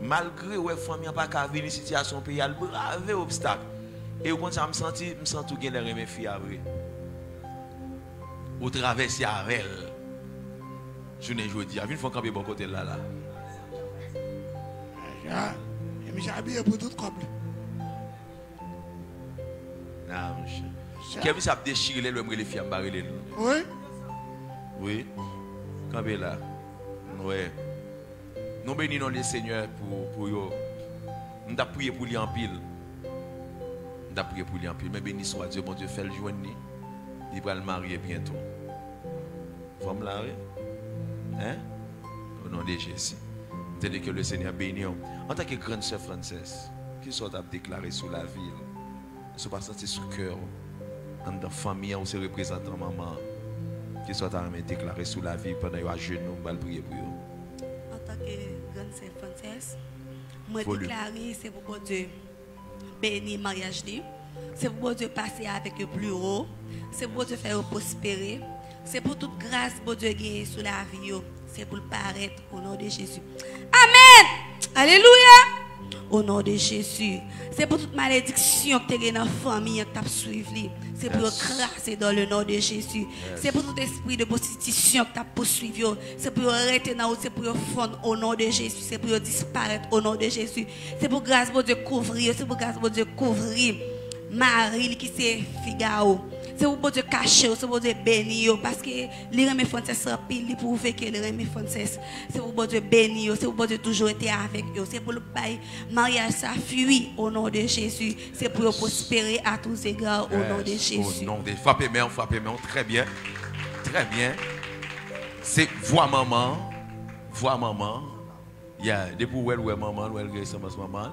Malgré que la famille n'a pas qu'à venir dans situation pays, elle brave obstacle. Et quand ça me sens tout gagner les mes filles après. Ou traverser avec elle. Je ne dis pas, il faut camper bon côté là. Et je suis habillé pour tout couple. Non, monsieur. Qu'est-ce que ça déchire les filles à barrer? Oui. Oui. Camper là. Oui. Nous bénissons le Seigneur pour eux. Nous avons prié pour lui en pile. Nous avons prié pour lui en pile. Mais béni soit Dieu, bon Dieu, fait le joindre. Il va le marier bientôt. Femme là, oui. Hein? Au nom de Jésus. Tandis que le Seigneur bénit. En tant que grande sœur Frances, qui soit à déclarer sur la ville, ne soit pas senti sous cœur, en tant que famille, ou se représentant maman, qui soit à déclarer sur la ville pendant que jeune, nous allons prier pour eux. En tant que grande sœur Frances, moi déclarer, c'est pour Dieu bénir le mariage. C'est pour Dieu passer avec eux plus haut. C'est pour Dieu faire prospérer. C'est pour toute grâce que Dieu gagne sur la vie. C'est pour le paraître au nom de Jésus. Amen. Alléluia. Au nom de Jésus. C'est pour toute malédiction que tu as dans la famille que tu as suivi. C'est pour crasser dans le nom de Jésus. C'est pour tout esprit de prostitution que tu as poursuivi. C'est pour arrêter dans c'est pour fondre au nom de Jésus. C'est pour disparaître au nom de Jésus. C'est pour grâce de Dieu couvrir. C'est pour grâce de Dieu couvrir Marie qui c'est Figaro. C'est pour Dieu cacher, c'est pour Dieu bénir. Parce que les remis Frances rapide, ils prouvent que les remis Frances, c'est pour Dieu bénir, c'est pour Dieu toujours être avec eux. C'est pour le mariage ça fuit au nom de Jésus. C'est pour prospérer à tous égards au nom de Jésus. Au nom de frappez main, très bien. Très bien. C'est voix maman. Voix maman. Il y a des pour elle, maman, elle ressemble à maman.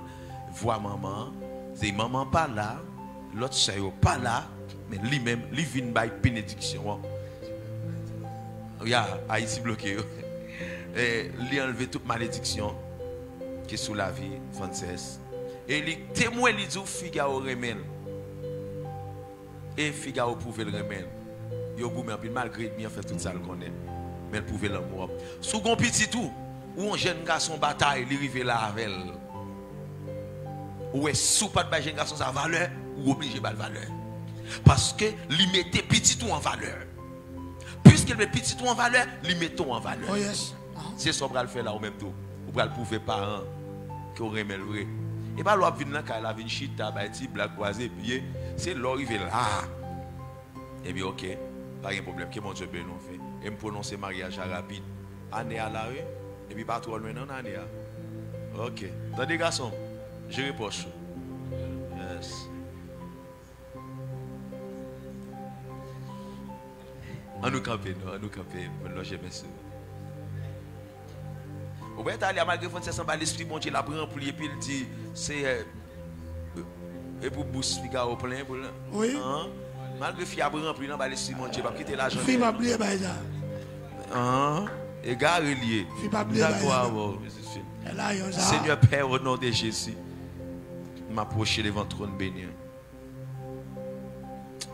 Voix maman. C'est maman pas là, l'autre soeur pas là. Mais lui-même, lui vient by bénédiction. Il y a Haïti bloqué. Et lui enlever toute malédiction qui est sous la vie, Frances. Et il témoin, il dit Figaro remède. Et Figaro pouvait le remède. Il a goûté malgré bien fait tout ça le connaît. Mais il pouvait l'amour. Sous un petit tout, où un jeune garçon bataille, il arrive là avec elle. Ou est sous pas de jeune garçon sa valeur, ou obligé de valeur. Parce que lui mettait petit tout en valeur. Puisqu'il met petit tout en valeur, lui mettons en valeur. Oh yes. C'est ça qu'on va le faire là au même temps. On va le prouver parents qui auraient aimé le vrai. Et pas l'on vient là quand elle a une chita, petit black croisé, puis c'est l'arrivée là. Et bien ok, pas de problème, que mon Dieu bénisse fait. Et me prononcer mariage rapide. Année à la rue. Et puis pas trop loin non année. Ok. Attendez garçon. Je reproche. Yes. On nous camper, pour nous loger, monsieur. Vous voyez, aller à malgré que c'est l'esprit, bon Dieu, la rempli, et puis il dit, c'est. Et pour boost Figaro plein, pour là. Oui. Malgré que Figaro rempli, non, l'esprit, mon Dieu, pas quitter l'argent. Fille pas oublier, bah, ça. Et gars relié. Fille pas oublier, bah, Seigneur Père, au nom de Jésus, m'approcher devant le trône béni.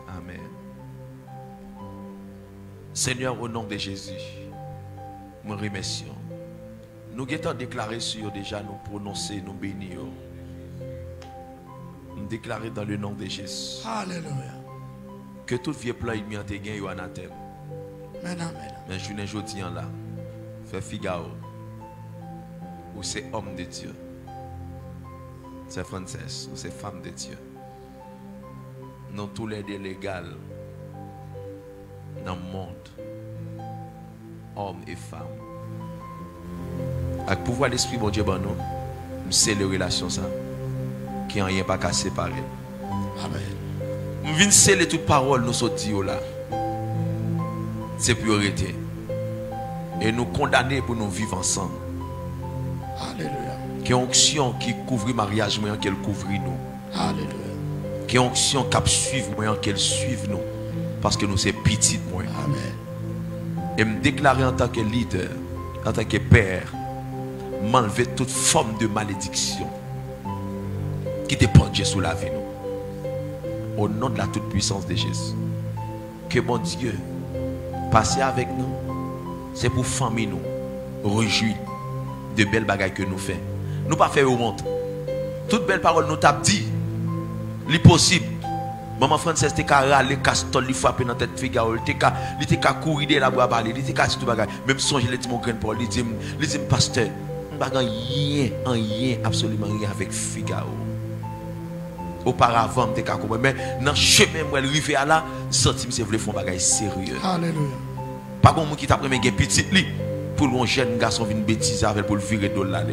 Amen. Seigneur, au nom de Jésus, nous remercions. Nous avons déclaré sur déjà, nous prononcer, nous bénir. Nous déclarer dans le nom de Jésus. Alléluia. Que tout vieux plan il m'y gagné en anathème. Amen. Mais je ne dis là. Fait Figaro. Ou c'est homme de Dieu. C'est Frances. Ou c'est femme de Dieu. Nous tous les délégales. Dans le monde, hommes et femmes, avec le pouvoir de l'esprit, mon Dieu, c'est les relations ça, qui n'ont rien pas qu'à séparer. Amen. Nous venons sceller toute parole, nous sommes là. C'est priorité. Et nous condamner pour nous vivre ensemble. Alléluia. Qui est onction qui couvre le mariage, mais qu'elle couvre nous. Alléluia. Qui est onction qui suit, mais qu'elle suive nous. Parce que nous sommes petits. Amen. Et me déclarer en tant que leader, en tant que père, m'enlever toute forme de malédiction qui dépend de Dieu sous la vie. Au nom de la toute puissance de Jésus. Que mon Dieu passe avec nous. C'est pour famille nous. Réjouir de belles bagailles que nous faisons. Nous pas faire honte. Toute belle parole nous t'a dit. L'impossible. Maman Frances te ka râler castol li frapper dans tête Figaro, il te ka courir de la bois parler, il te ka tout bagage. Même songe il dit mon grand Paul, il dit pasteur, on pas rien absolument rien avec Figaro. Auparavant te ka comprendre mais dans chemin moi arrivé à là, senti me voulait faire bagage sérieux. Alléluia. Pas comme qui t'a premier gen petit li pour un jeune garçon vinn bêtise avec pour le virer de là.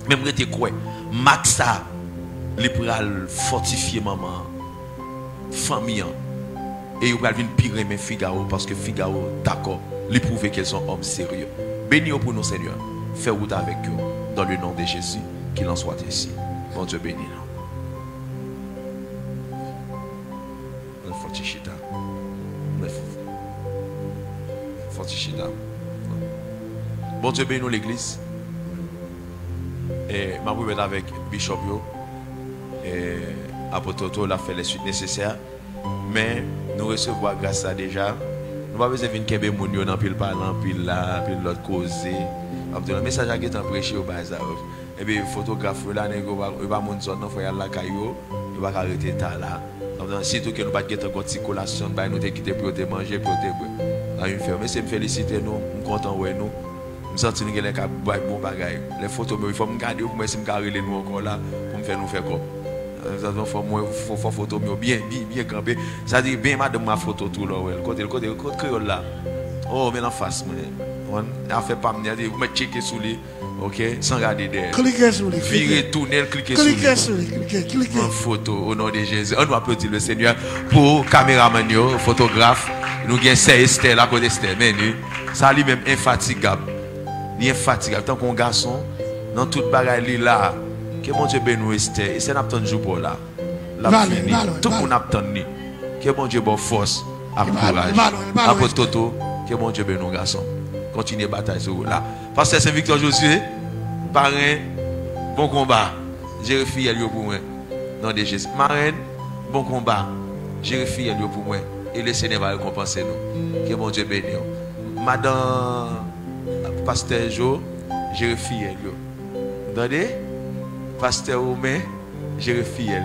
Même rete quoi, Maxa li pral fortifier maman. Famille et ils vont venir pire mais Figaro parce que Figaro d'accord les prouver qu'elles sont hommes sérieux. Bénis pour nous Seigneur, fais route avec eux dans le nom de Jésus, qu'il en soit ainsi. Bon Dieu bénis nous. Fortichita. Bon Dieu bénis nous l'église. Et ma pouvette avec Bishop yo et Apototo l'a fait les suites nécessaires. Mais nous recevons grâce à déjà. Nous pas besoin de venir kembe moun yo dans pile parlant, pile là, pile l'autre causer. Le message a été prêché au bazar. Et puis photographe là, il va mon zone, il faut y aller à la caillou, il va arrêter là. Surtout que nous pas de collation, nous te quitter pour te manger, pour te boire. Mais c'est me féliciter nous, nous content ouais nous. Nous sentons que les bon bagaille. Les photos il faut me garder pour me si me carrer nous encore là pour me faire nous faire quoi. Nous faut photo bien campé. Ça dit bien madame ma photo tout là côté créole là. Oh mais en face mais on fait pas me dire vous mettez checker sur lui. OK, sans regarder derrière. Cliquez sur lui. Virer tourner, cliquez sur lui. Cliquez. Une photo au nom de Jésus. On doit applaudir le Seigneur pour caméraman, photographe. Nous avons Esther là côté Esther mais ça lui même infatigable. Il est infatigable tant qu'on garçon dans toute bagaille là. Que mon Dieu bénisse Esther. Et c'est n'attend jour pour là. La fini. Tout le monde attend ni. Que mon Dieu bonne force, courage. Après Toto, que mon Dieu bénisse garçon. Continuez bataille sur là. Pasteur Saint-Victor Josué, parrain, bon combat. J'ai refait pour moi. Non de Jésus. Marraine, bon combat. J'ai refait pour moi. Et le Seigneur va récompenser nous. Que mon Dieu bénisse. Madame Pasteur Jo, j'ai refait vous entendez? Pasteur Omer, j'ai refait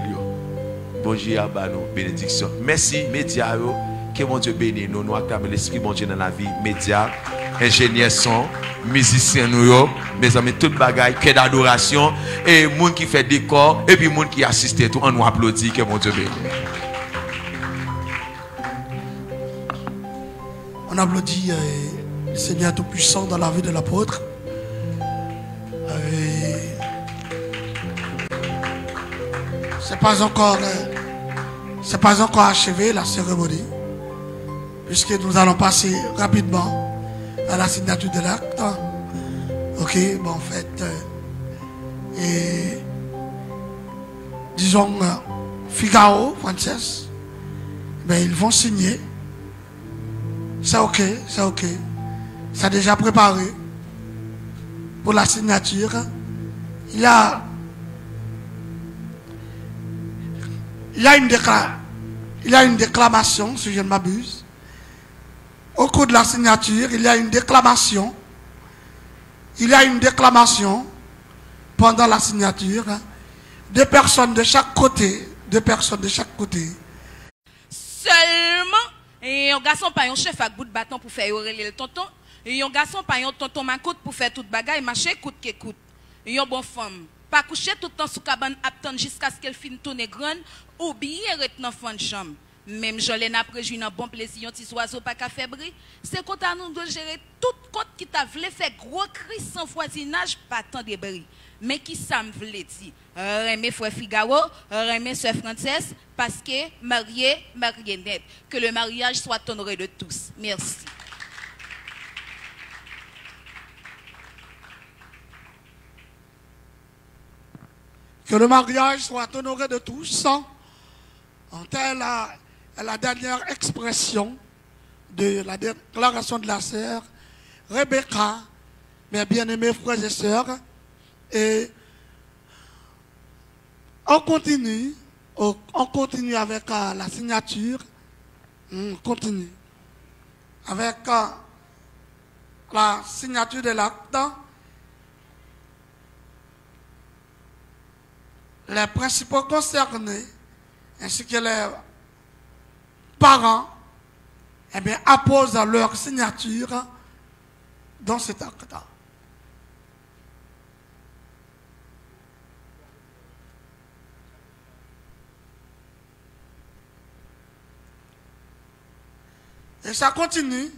bon Dieu à nous, bénédiction. Merci, médias, que mon Dieu bénisse nous. Nous acclamons l'Esprit, mon Dieu, dans la vie. Médias, ingénieurs son, musiciens, nous, mes amis, toute bagaille, que d'adoration, et monde qui fait décor, et puis monde qui assiste tout, on nous applaudit, que mon Dieu bénisse. On applaudit le Seigneur Tout-Puissant dans la vie de l'apôtre. C'est pas encore achevé la cérémonie, puisque nous allons passer rapidement à la signature de l'acte. Ok, bon, en fait, et disons Figaro, Frances, ben ils vont signer. C'est ok, c'est ok. C'est déjà préparé pour la signature. Il y a une déclamation, si je ne m'abuse. Au cours de la signature, il y a une déclamation. Il y a une déclamation pendant la signature. Deux personnes de chaque côté. Seulement, et un garçon pas un chef à bout de bâton pour faire le tonton. Et un garçon pas un tonton macoute pour faire toute bagaille, marcher coûte que coûte. Et un bon femme. Pas coucher tout le temps sous cabane, attendre jusqu'à ce qu'elle finisse tourner grande, ou bien rester dans fond de chambre. Même Jolene après j'ai un bon plaisir, un petit oiseau pas qu'à faire bris. C'est quand nous de gérer tout compte qui t'a voulu faire gros cri sans voisinage, pas tant de bris. Mais qui ça me voulait dire? Remets frère Figaro, remets soeur Frances, parce que marié net. Que le mariage soit honoré de tous. Merci. Que le mariage soit honoré de tous. En telle la dernière expression de la déclaration de la sœur Rebecca, mes bien-aimés frères et sœurs. Et on continue avec la signature. On continue avec la signature de l'acte. Les principaux concernés, ainsi que les parents, eh bien, apposent leur signature dans cet acte. Et ça continue.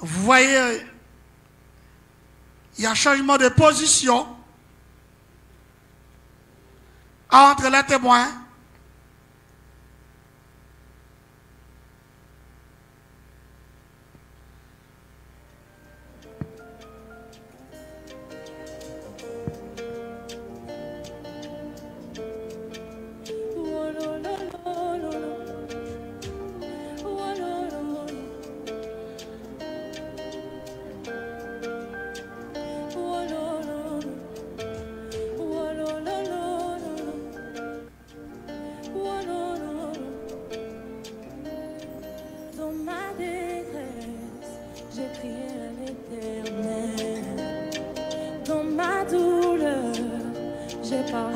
Vous voyez, il y a changement de position entre les témoins.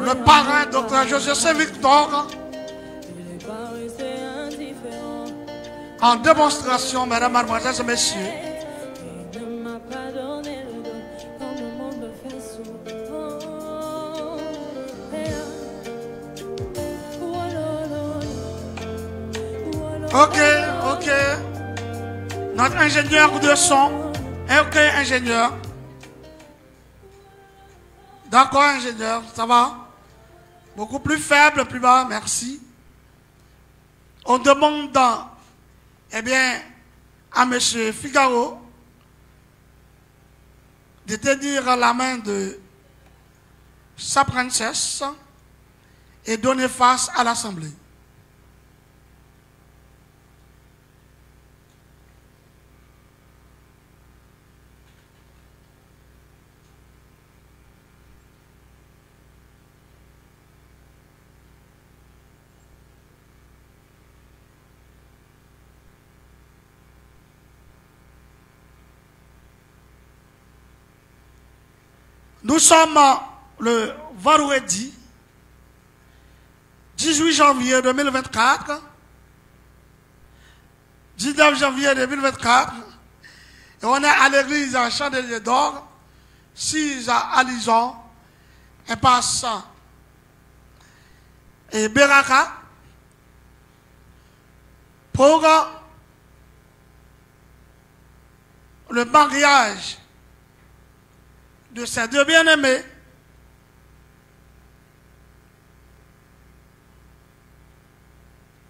Le parrain, Dr. Joseph Saint-Victor, en démonstration, mesdames, mademoiselles et messieurs, ok, notre ingénieur de son, ok, ingénieur, d'accord, ingénieur, ça va? Beaucoup plus faible, plus bas, merci. On demande, eh bien, à M. Figaro de tenir la main de sa princesse et donner face à l'Assemblée. Nous sommes le vendredi 18 janvier 2024, 19 janvier 2024, et on est à l'église à Chandelier d'Or, 6 à Alison, impasse et Beraka pour le mariage de ces deux bien-aimés.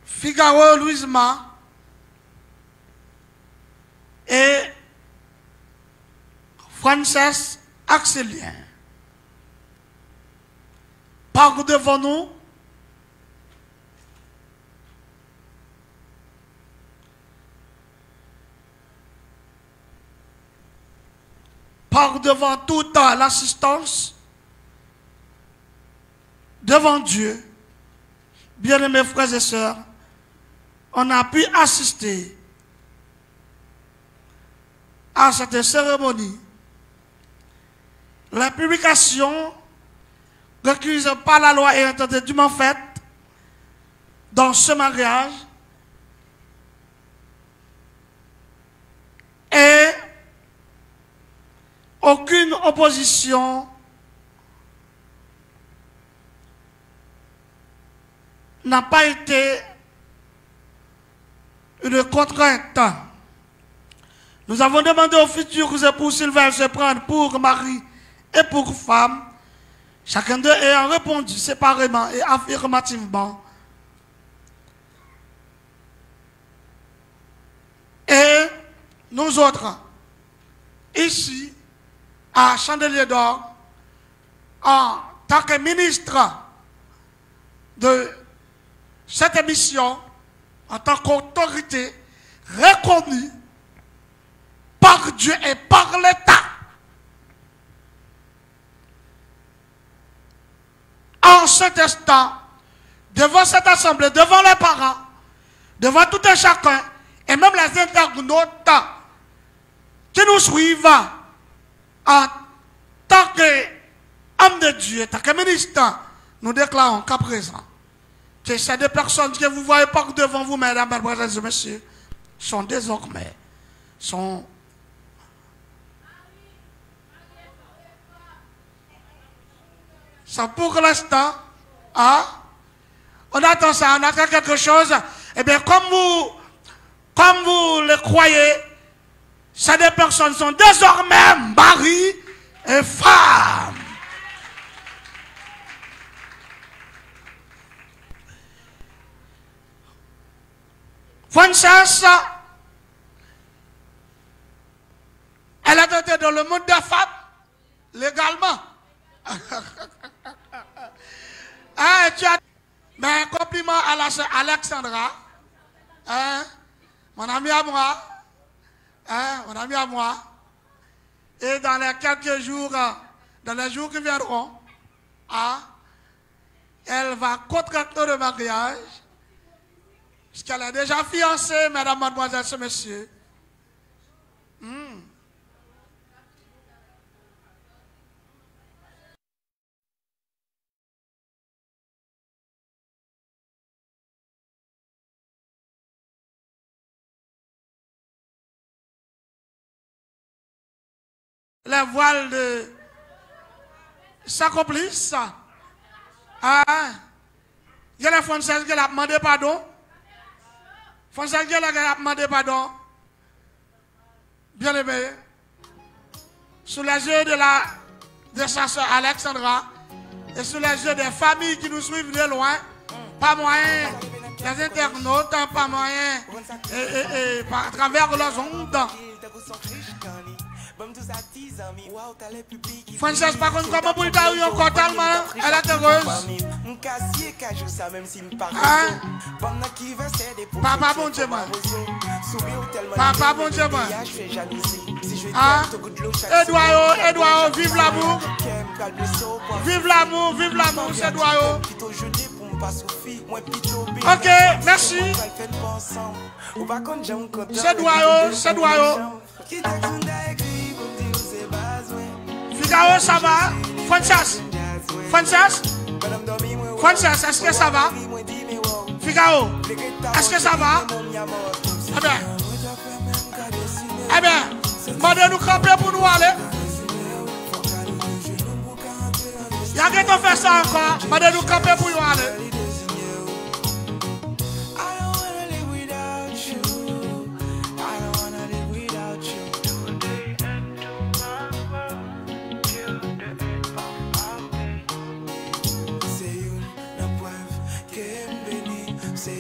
Figaro Louisma et Frances Axelien. Par devant nous, par devant toute l'assistance, devant Dieu, bien-aimés frères et sœurs, on a pu assister à cette cérémonie. La publication requise par la loi et interdément faite dans ce mariage et aucune opposition n'a pas été une contrainte. Nous avons demandé aux futurs époux s'ils veulent se prendre pour mari et pour femme. Chacun d'eux ayant répondu séparément et affirmativement. Et nous autres, ici, à Chandelier d'Or, en tant que ministre de cette émission, en tant qu'autorité reconnue par Dieu et par l'État, en cet instant, devant cette assemblée, devant les parents, devant tout un chacun, et même les internautes qui nous suivent en tant qu'homme de Dieu, en tant que ministre, nous déclarons qu'à présent, que ces deux personnes que vous voyez par devant vous, mesdames, mesdemoiselles et messieurs, sont désormais, sont pour l'instant, hein? On attend ça, on attend quelque chose. Eh bien, comme vous le croyez, ces deux personnes sont désormais mari et femme. Frances, elle a été dans le monde des femmes, légalement. Hein, ben, compliment à la sœur Alexandra, hein, mon ami à moi, hein, mon ami à moi. Et dans les quelques jours, dans les jours qui viendront, hein, elle va contracter le mariage, puisqu'elle est déjà fiancée, mesdames, mademoiselles et messieurs. Les voiles s'accomplissent. Ah, il y a la Française qui a demandé pardon. Française qui a demandé pardon. Bien aimé. Sous les yeux de sa soeur Alexandra et sous les yeux des familles qui nous suivent de loin, pas moyen, les internautes, pas moyen, et à travers leurs ondes. Frances, par contre, comment pour le temps où on compte tellement, elle est heureuse. Hein? Papa, bon Dieu, moi. Papa, bon Dieu, moi. Hein? Edouard, vive l'amour. Vive l'amour, c'est Edouard. Ok, merci. C'est Edouard. Figaro, ça va? Frances, est-ce que ça va? Figaro, est-ce que ça va? Eh bien, demandez-nous camper pour nous aller. Il y a quelqu'un qui fait ça encore. Demandez-nous camper pour nous aller. C'est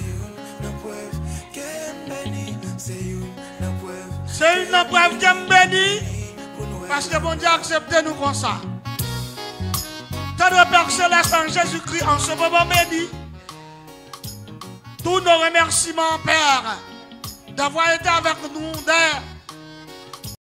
une preuve qui me bénit. Parce que bon Dieu a accepté nous comme ça. Notre Père Céleste en Jésus-Christ, en ce moment béni. Tous nos remerciements, Père, d'avoir été avec nous,